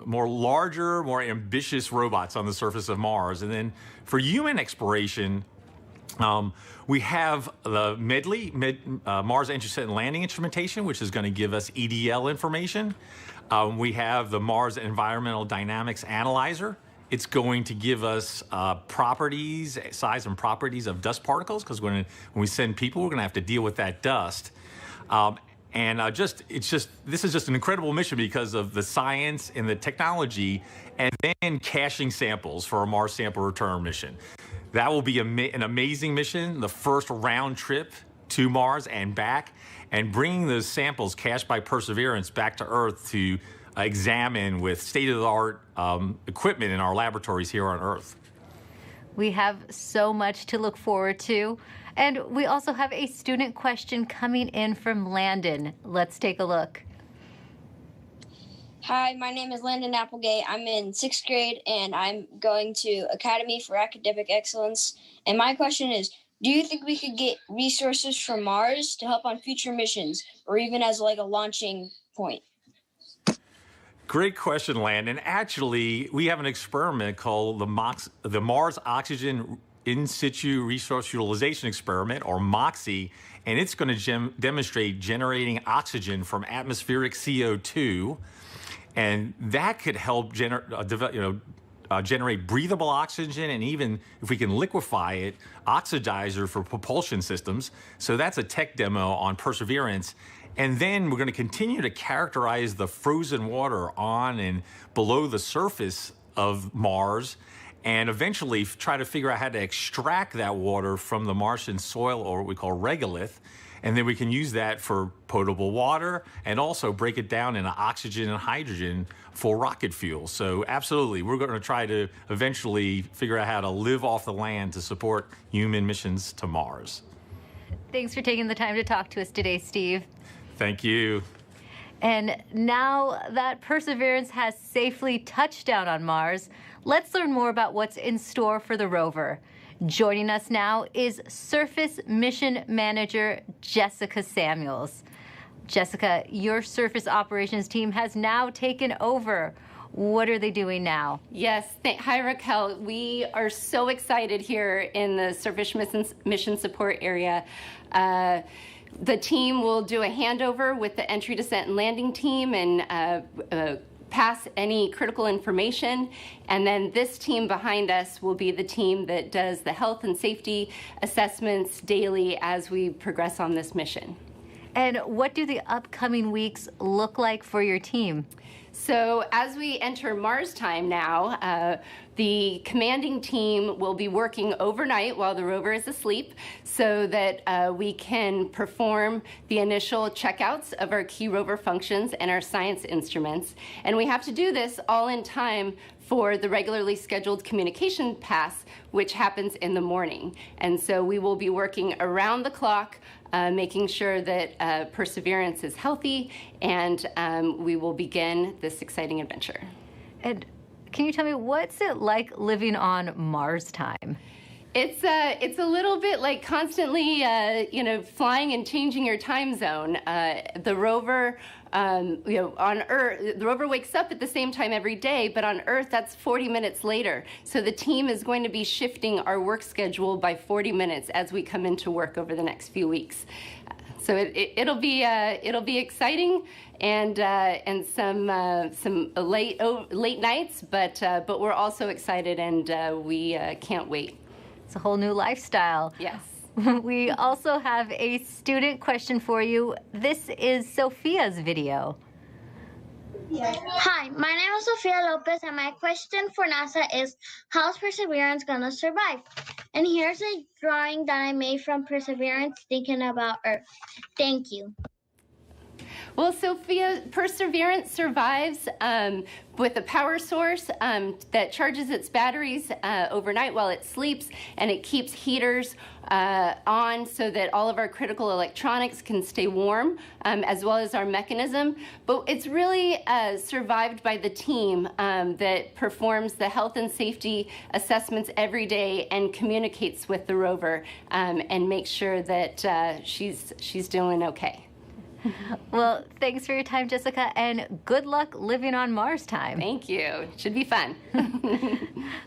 R: larger, more ambitious robots on the surface of Mars. And then for human exploration, we have the MEDLI, Mars Entry, Descent, and Landing Instrumentation, which is going to give us EDL information. We have the Mars Environmental Dynamics Analyzer. It's going to give us properties, size and properties of dust particles, because when we send people, we're going to have to deal with that dust. This is just an incredible mission because of the science and the technology, and then caching samples for a Mars sample return mission. That will be an amazing mission, the first round trip to Mars and back, and bringing those samples cached by Perseverance back to Earth to examine with state-of-the-art equipment in our laboratories here on Earth.
E: We have so much to look forward to. And we also have a student question coming in from Landon. Let's take a look.
P: Hi, my name is Landon Applegate. I'm in 6th grade, and I'm going to Academy for Academic Excellence. And my question is, do you think we could get resources from Mars to help on future missions, or even as like a launching point?
R: Great question, Landon. Actually, we have an experiment called the Mars Oxygen In Situ Resource Utilization Experiment, or MOXIE, and it's going to demonstrate generating oxygen from atmospheric CO2. And that could help generate breathable oxygen, and even if we can liquefy it, oxidizer for propulsion systems. So that's a tech demo on Perseverance. And then we're going to continue to characterize the frozen water on and below the surface of Mars, and eventually try to figure out how to extract that water from the Martian soil, or what we call regolith. And then we can use that for potable water and also break it down into oxygen and hydrogen for rocket fuel. So absolutely, we're going to try to eventually figure out how to live off the land to support human missions to Mars.
E: Thanks for taking the time to talk to us today, Steve.
R: Thank you.
E: And now that Perseverance has safely touched down on Mars, let's learn more about what's in store for the rover. Joining us now is Surface Mission Manager Jessica Samuels. Jessica, your surface operations team has now taken over. What are they doing now?
T: Yes, hi Raquel. We are so excited here in the Surface Mission Support area. The team will do a handover with the Entry, Descent, and Landing team and pass any critical information, and then this team behind us will be the team that does the health and safety assessments daily as we progress on this mission.
E: And what do the upcoming weeks look like for your team?
T: So as we enter Mars time now, the commanding team will be working overnight while the rover is asleep so that we can perform the initial checkouts of our key rover functions and our science instruments. And we have to do this all in time for the regularly scheduled communication pass, which happens in the morning. And so we will be working around the clock, making sure that Perseverance is healthy, and we will begin this exciting adventure.
E: And can you tell me, what's it like living on Mars time?
T: It's a little bit like constantly, flying and changing your time zone. The rover On Earth, the rover wakes up at the same time every day, but on Earth, that's 40 minutes later. So the team is going to be shifting our work schedule by 40 minutes as we come into work over the next few weeks. So it'll be exciting and some late nights, but we're also excited and we can't wait.
E: It's a whole new lifestyle.
T: Yes.
E: We also have a student question for you. This is Sophia's video.
A: Hi, my name is Sofia Lopez, and my question for NASA is, how's Perseverance gonna survive? And here's a drawing that I made from Perseverance thinking about Earth. Thank you.
T: Well, Sophia, Perseverance survives with a power source that charges its batteries overnight while it sleeps, and it keeps heaters on so that all of our critical electronics can stay warm, as well as our mechanism. But it's really survived by the team that performs the health and safety assessments every day and communicates with the rover and makes sure that she's doing okay.
E: Well, thanks for your time, Jessica, and good luck living on Mars time.
T: Thank you. It should be fun.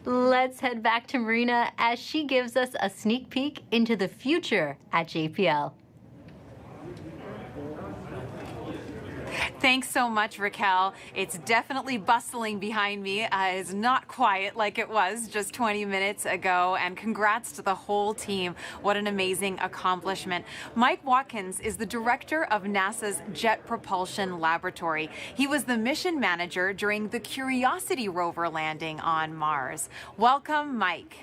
E: Let's head back to Marina as she gives us a sneak peek into the future at JPL.
S: Thanks so much, Raquel. It's definitely bustling behind me. It's not quiet like it was just 20 minutes ago. And congrats to the whole team. What an amazing accomplishment. Mike Watkins is the director of NASA's Jet Propulsion Laboratory. He was the mission manager during the Curiosity rover landing on Mars. Welcome, Mike.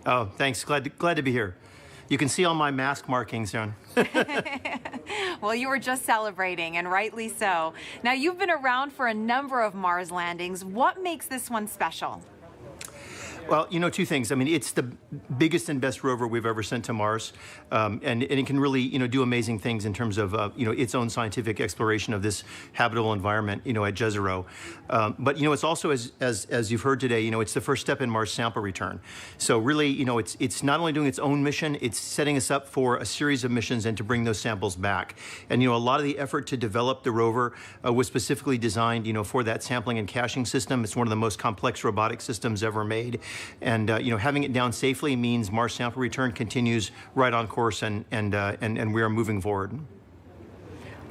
U: Oh, thanks. Glad to be here. You can see all my mask markings, John.
S: Well, you were just celebrating, and rightly so. Now, you've been around for a number of Mars landings. What makes this one special?
U: Well, two things. I mean, it's the biggest and best rover we've ever sent to Mars, and it can really, do amazing things in terms of, its own scientific exploration of this habitable environment, at Jezero. But, it's also, as you've heard today, it's the first step in Mars sample return. So really, it's not only doing its own mission, it's setting us up for a series of missions and to bring those samples back. And, a lot of the effort to develop the rover was specifically designed, for that sampling and caching system. It's one of the most complex robotic systems ever made. And having it down safely means Mars sample return continues right on course, and we are moving forward.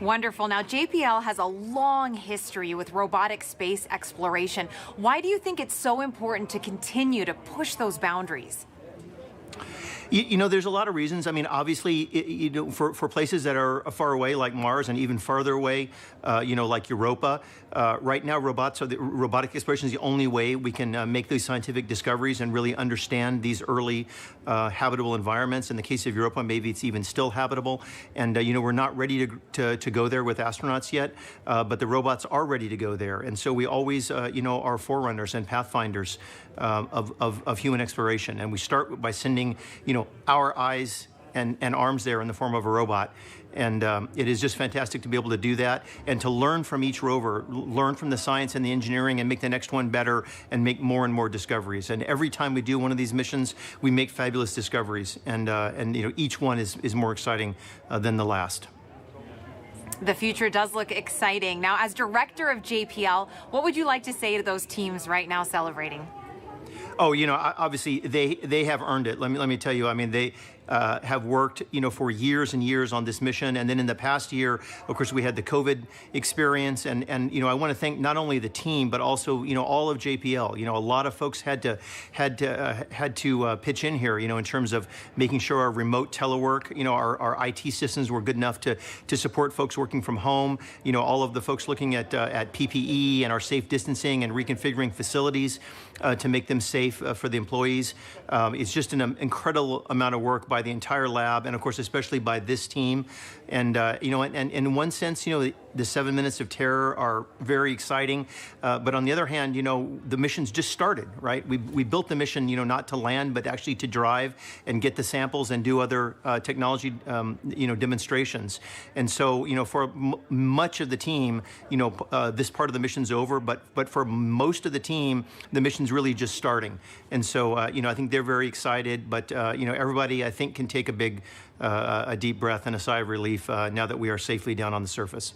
S: Wonderful. Now, JPL has a long history with robotic space exploration. Why do you think it's so important to continue to push those boundaries?
U: There's a lot of reasons. I mean, obviously, for places that are far away, like Mars, and even farther away, like Europa, right now, robotic exploration is the only way we can make these scientific discoveries and really understand these early habitable environments. In the case of Europa, maybe it's even still habitable. And, we're not ready to go there with astronauts yet, but the robots are ready to go there. And so we always, are forerunners and pathfinders of human exploration. And we start by sending, our eyes and arms there in the form of a robot. And it is just fantastic to be able to do that and to learn from each rover, learn from the science and the engineering and make the next one better and make more and more discoveries. And every time we do one of these missions, we make fabulous discoveries. And each one is more exciting than the last.
S: The future does look exciting. Now, as director of JPL, what would you like to say to those teams right now celebrating?
U: Oh, obviously they have earned it. Let me tell you. I mean, they have worked, for years and years on this mission. And then in the past year, of course, we had the COVID experience. And I want to thank not only the team, but also, all of JPL. A lot of folks had to pitch in here, in terms of making sure our remote telework, our IT systems were good enough to support folks working from home. All of the folks looking at PPE and our safe distancing and reconfiguring facilities to make them safe for the employees. It's just an incredible amount of work by the entire lab, and of course, especially by this team. And and in one sense, the 7 minutes of terror are very exciting. But on the other hand, the mission's just started, right? We built the mission, not to land, but actually to drive and get the samples and do other technology, demonstrations. And so, for much of the team, this part of the mission's over. But for most of the team, the mission's really just starting. And so, I think they're very excited. But everybody, I think, can take a deep breath and a sigh of relief now that we are safely down on the surface.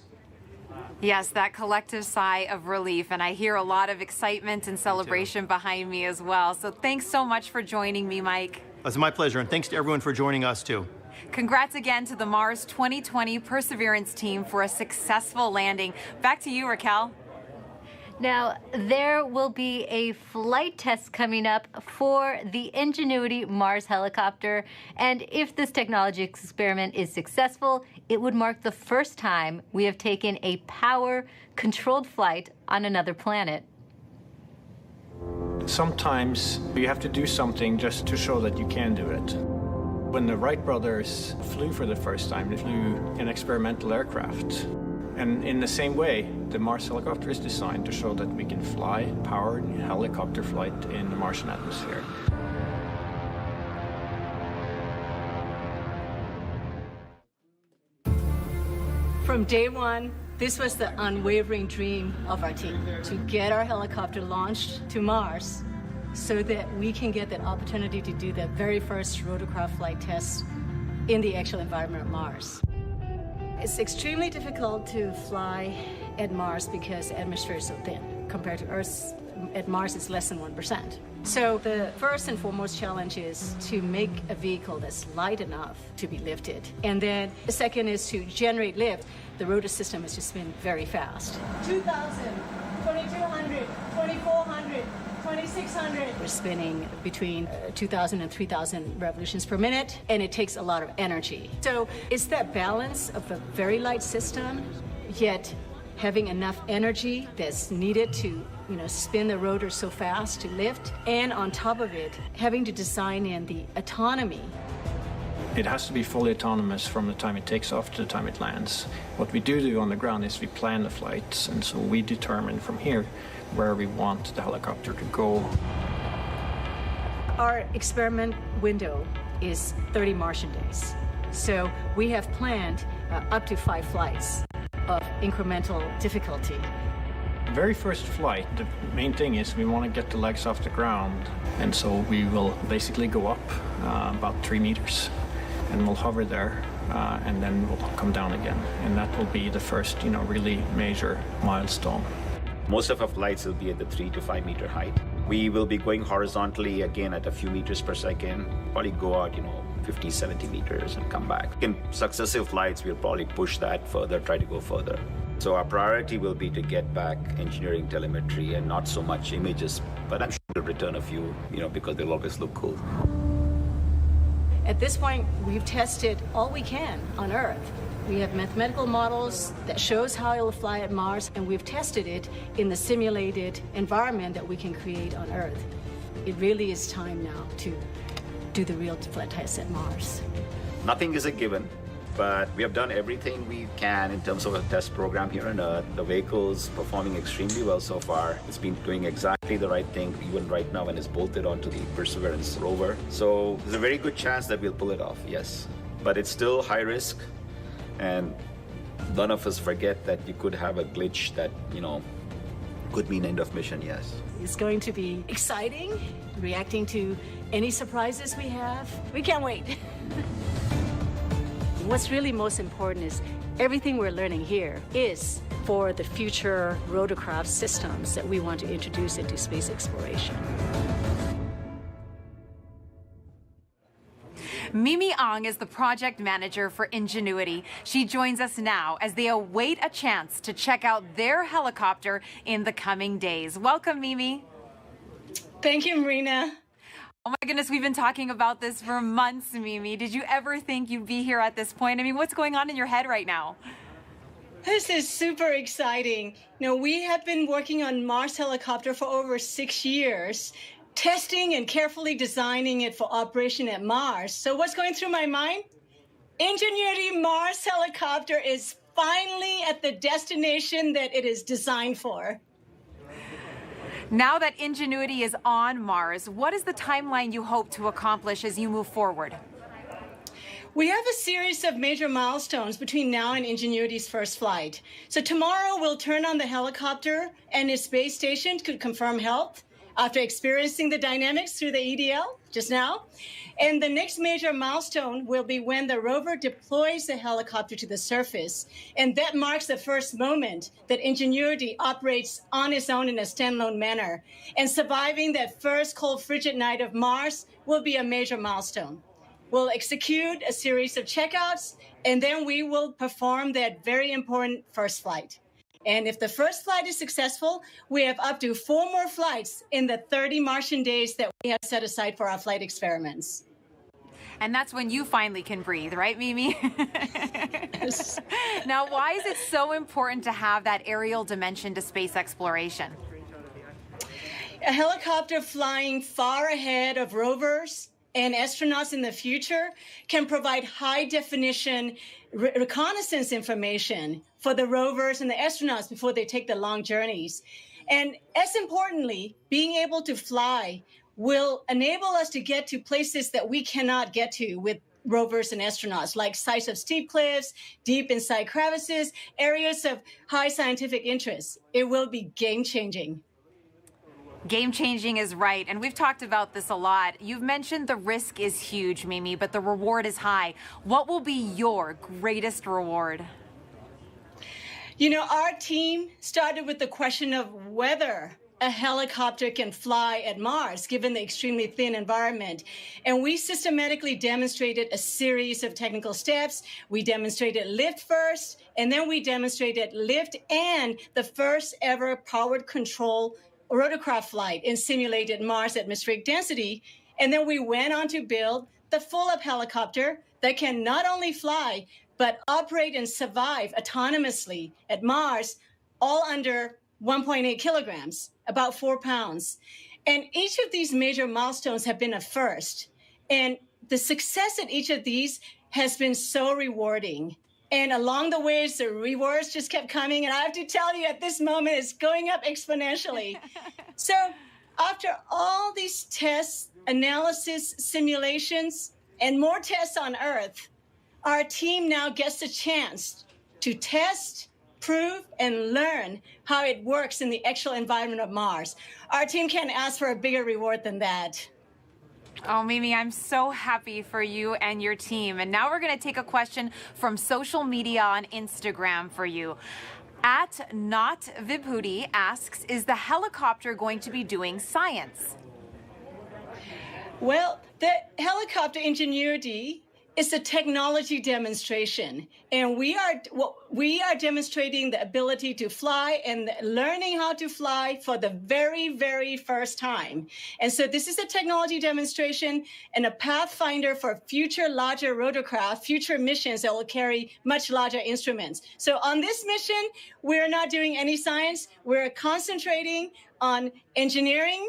S: Yes, that collective sigh of relief, and I hear a lot of excitement and celebration behind me as well. So thanks so much for joining me, Mike.
U: It's my pleasure, and thanks to everyone for joining us, too.
S: Congrats again to the Mars 2020 Perseverance team for a successful landing. Back to you, Raquel.
E: Now, there will be a flight test coming up for the Ingenuity Mars helicopter, and if this technology experiment is successful, it would mark the first time we have taken a power-controlled flight on another planet.
C: Sometimes you have to do something just to show that you can do it. When the Wright brothers flew for the first time, they flew an experimental aircraft. And in the same way, the Mars helicopter is designed to show that we can fly powered helicopter flight in the Martian atmosphere.
D: From day one, this was the unwavering dream of our team, to get our helicopter launched to Mars so that we can get that opportunity to do that very first rotorcraft flight test in the actual environment of Mars. It's extremely difficult to fly at Mars because the atmosphere is so thin. Compared to Earth, at Mars it's less than 1%. So the first and foremost challenge is to make a vehicle that's light enough to be lifted. And then the second is to generate lift. The rotor system has just been very fast. 2,000, 2,200, 2,400, 2,600. We're spinning between 2,000 and 3,000 revolutions per minute, and it takes a lot of energy. So it's that balance of a very light system, yet having enough energy that's needed to spin the rotor so fast to lift, and on top of it, having to design in the autonomy.
C: It has to be fully autonomous from the time it takes off to the time it lands. What we do on the ground is we plan the flights, and so we determine from here where we want the helicopter to go.
D: Our experiment window is 30 Martian days. So we have planned up to 5 flights of incremental difficulty.
C: The very first flight, the main thing is we want to get the legs off the ground, and so we will basically go up about 3 meters, and we'll hover there, and then we'll come down again, and that will be the first, really major milestone.
V: Most of our flights will be at the 3 to 5 meter height. We will be going horizontally again at a few meters per second, probably go out, 50, 70 meters and come back. In successive flights, we'll probably push that further, try to go further. So our priority will be to get back engineering telemetry and not so much images, but I'm sure we'll return a few, because they'll always look cool.
D: At this point, we've tested all we can on Earth. We have mathematical models that shows how it'll fly at Mars, and we've tested it in the simulated environment that we can create on Earth. It really is time now to do the real flight tests at Mars.
V: Nothing is a given, but we have done everything we can in terms of a test program here on Earth. The vehicle's performing extremely well so far. It's been doing exactly the right thing, even right now when it's bolted onto the Perseverance rover. So there's a very good chance that we'll pull it off, yes. But it's still high risk, and none of us forget that you could have a glitch that, could mean end of mission, yes.
D: It's going to be exciting, reacting to any surprises we have. We can't wait. What's really most important is everything we're learning here is for the future rotorcraft systems that we want to introduce into space exploration.
S: Mimi Ong is the project manager for Ingenuity. She joins us now as they await a chance to check out their helicopter in the coming days. Welcome, Mimi.
D: Thank you, Marina.
S: Oh my goodness, we've been talking about this for months, Mimi. Did you ever think you'd be here at this point? I mean, what's going on in your head right now?
D: This is super exciting. We have been working on Mars helicopter for over 6 years, testing and carefully designing it for operation at Mars. So what's going through my mind? Ingenuity Mars helicopter is finally at the destination that it is designed for.
S: Now that Ingenuity is on Mars, what is the timeline you hope to accomplish as you move forward?
D: We have a series of major milestones between now and Ingenuity's first flight. So tomorrow we'll turn on the helicopter and its base station to confirm health.
I: after experiencing the dynamics through the EDL just now. And the next major milestone will be when the rover deploys the helicopter to the surface. And that marks the first moment that Ingenuity operates on its own in a standalone manner. And surviving that first cold, frigid night of Mars will be a major milestone. We'll execute a series of checkouts, and then we will perform that very important first flight. And if the first flight is successful, we have up to 4 more flights in the 30 Martian days that we have set aside for our flight experiments.
S: And that's when you finally can breathe, right, Mimi? Now, why is it so important to have that aerial dimension to space exploration?
I: A helicopter flying far ahead of rovers and astronauts in the future can provide high-definition reconnaissance information for the rovers and the astronauts before they take the long journeys. And as importantly, being able to fly will enable us to get to places that we cannot get to with rovers and astronauts, like sites of steep cliffs, deep inside crevices, areas of high scientific interest. It will be game-changing.
S: Game-changing is right, and we've talked about this a lot. You've mentioned the risk is huge, Mimi, but the reward is high. What will be your greatest reward?
I: You know, our team started with the question of whether a helicopter can fly at Mars, given the extremely thin environment. And we systematically demonstrated a series of technical steps. We demonstrated lift first, and then we demonstrated lift and the first ever powered control rotorcraft flight in simulated Mars atmospheric density. And then we went on to build the full-up helicopter that can not only fly, but operate and survive autonomously at Mars, all under 1.8 kilograms, about 4 pounds. And each of these major milestones have been a first. And the success at each of these has been so rewarding. And along the ways, the rewards just kept coming. And I have to tell you, at this moment, it's going up exponentially. So after all these tests, analysis, simulations, and more tests on Earth, our team now gets a chance to test, prove, and learn how it works in the actual environment of Mars. Our team can't ask for a bigger reward than that.
S: Oh, Mimi, I'm so happy for you and your team. And now we're going to take a question from social media on Instagram for you. At Not Vibhuti asks, is the helicopter going to be doing science?
I: Well, the helicopter Ingenuity is a technology demonstration, and we are demonstrating the ability to fly and learning how to fly for the very, very first time. And so this is a technology demonstration and a pathfinder for future larger rotorcraft, future missions that will carry much larger instruments. So on this mission, we're not doing any science. We're concentrating on engineering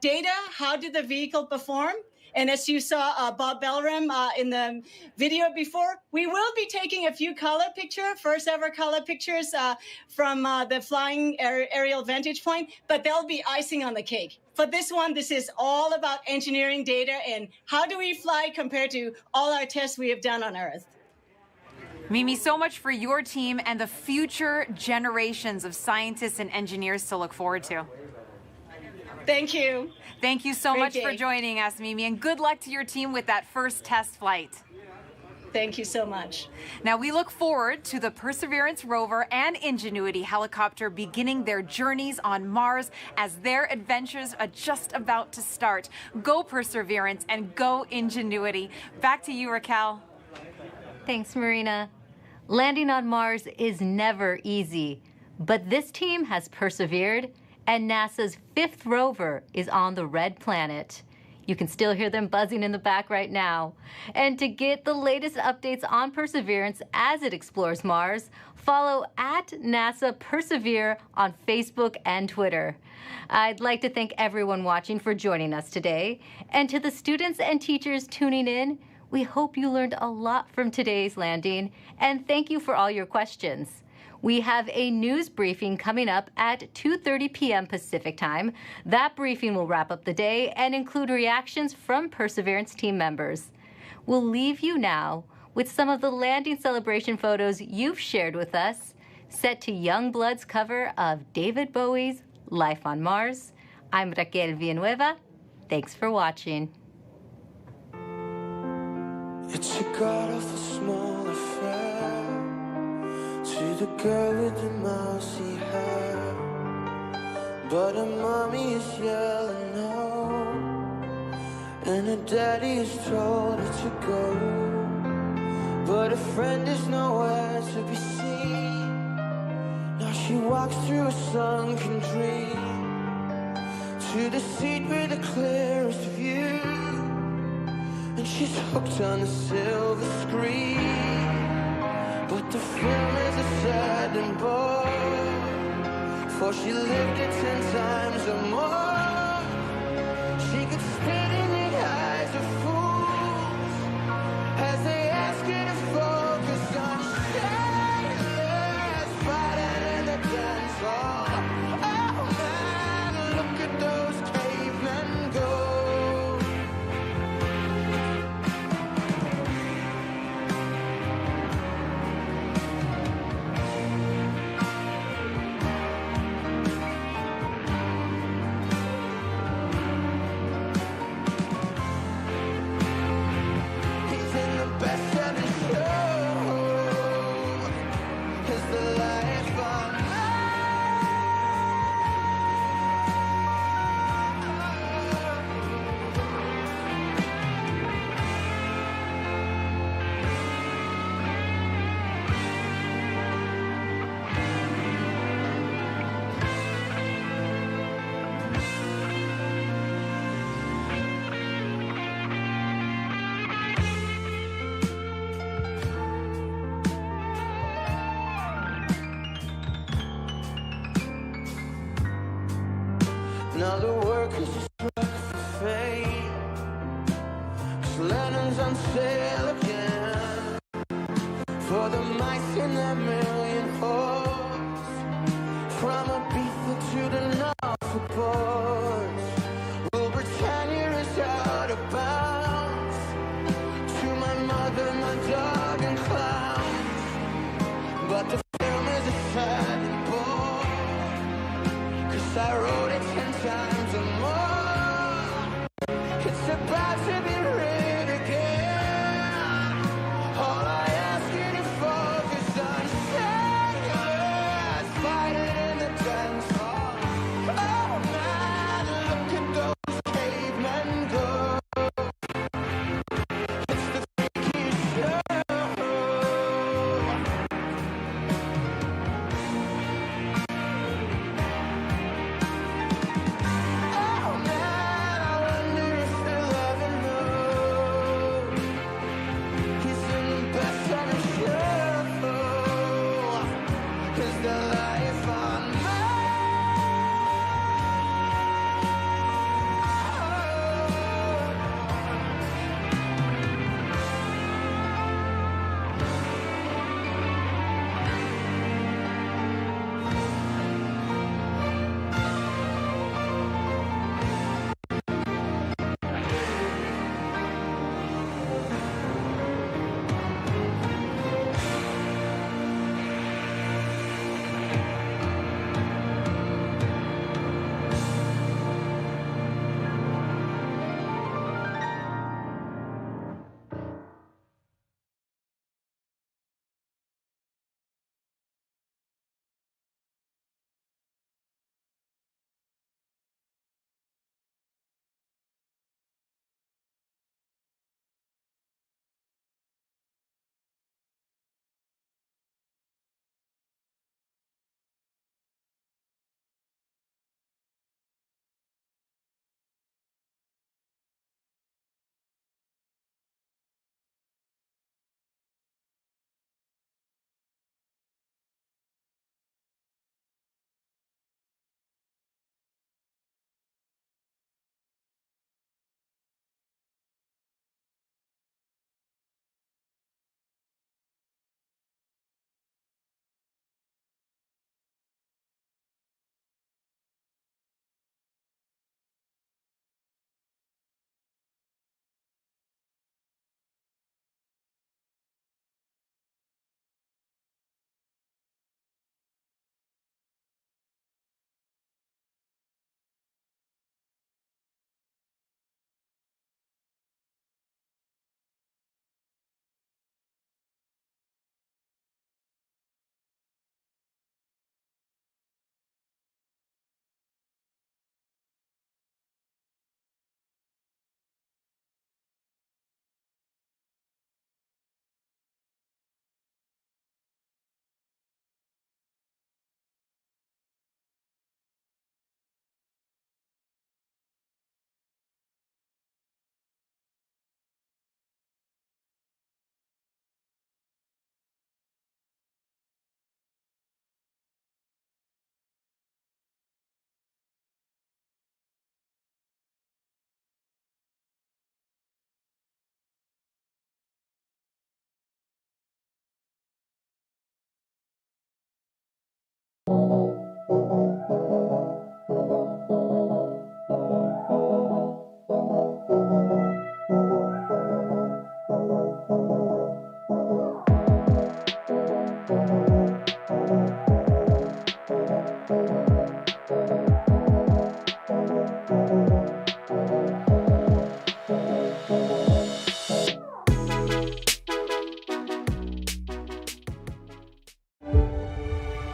I: data. How did the vehicle perform? And as you saw Bob Belram in the video before, we will be taking a few first ever color pictures from the flying aerial vantage point, but they'll be icing on the cake. For this one, this is all about engineering data and how do we fly compared to all our tests we have done on Earth.
S: Mimi, so much for your team and the future generations of scientists and engineers to look forward to.
I: Thank you.
S: Thank you so
I: Great
S: much
I: day.
S: for joining us, Mimi, and good luck to your team with that first test flight.
I: Thank you so much.
S: Now, we look forward to the Perseverance rover and Ingenuity helicopter beginning their journeys on Mars as their adventures are just about to start. Go Perseverance and go Ingenuity. Back to you, Raquel.
E: Thanks, Marina. Landing on Mars is never easy, but this team has persevered, and NASA's 5th rover is on the red planet. You can still hear them buzzing in the back right now. And to get the latest updates on Perseverance as it explores Mars, follow at NASA Persevere on Facebook and Twitter. I'd like to thank everyone watching for joining us today. And to the students and teachers tuning in, we hope you learned a lot from today's landing, and thank you for all your questions. We have a news briefing coming up at 2:30 p.m. Pacific Time. That briefing will wrap up the day and include reactions from Perseverance team members. We'll leave you now with some of the landing celebration photos you've shared with us, set to Youngblood's cover of David Bowie's Life on Mars. I'm Raquel Villanueva. Thanks for watching.
J: It's a god-awful small affair to the girl with the mousy hair, but her mommy is yelling no, and her daddy has told her to go, but her friend is nowhere to be seen. Now she walks through a sunken dream to the seat with the clearest view, and she's hooked on the silver screen. But the film is a saddening bore, for she lived it 10 times or more. She could spit in the eyes of fools as they ask her to focus on sailors fighting in the dance hall. Oh man, look at those cavemen go. Now the workers are struck for fame, 'cause Lennon's on sale again, for the mice in their million holes, from Ibiza to the Norfolk ports. Well, Britannia is out of bounds, to my mother, my dog and clowns, but the film is a sad bore, 'cause I wrote it 10 times or more. It's about to be written again. All I ask you to focus on sailors fighting in the dance hall. Oh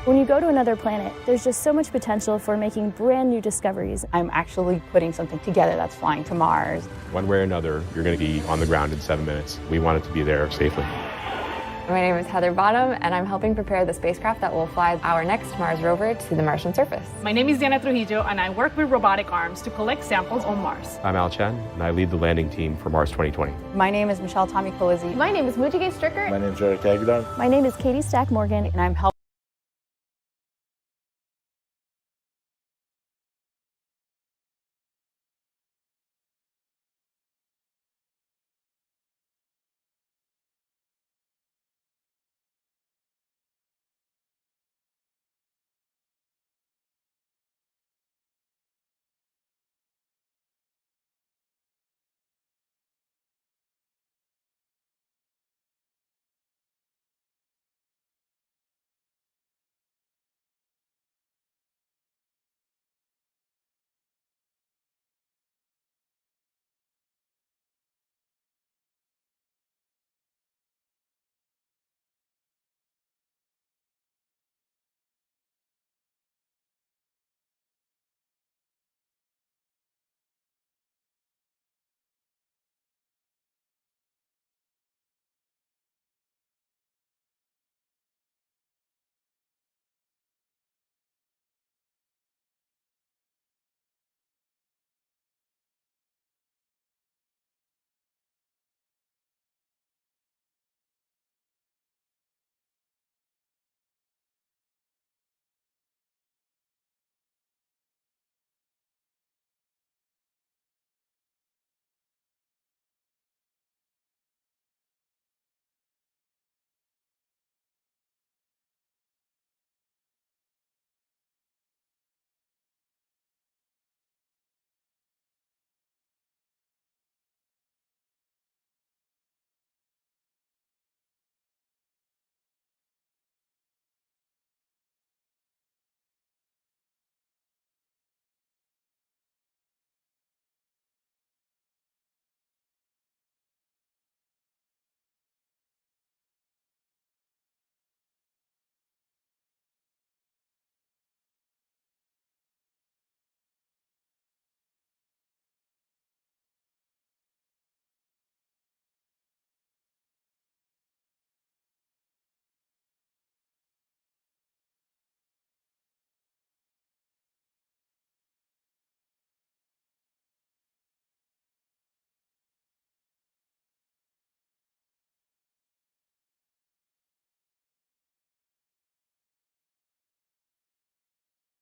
M: When you go to another planet, there's just so much potential for making brand new discoveries.
O: I'm actually putting something together that's flying to Mars.
W: One way or another, you're going to be on the ground in 7 minutes. We want it to be there safely.
X: My name is Heather Bottom, and I'm helping prepare the spacecraft that will fly our next Mars rover to the Martian surface.
Y: My name is Diana Trujillo, and I work with robotic arms to collect samples on Mars.
W: I'm Al Chen, and I lead the landing team for Mars 2020.
X: My name is Michelle Tommy Colizzi.
M: My name is Mujige Stricker.
Z: My name is Eric Agudon.
M: My name is Katie Stack Morgan,
X: and I'm helping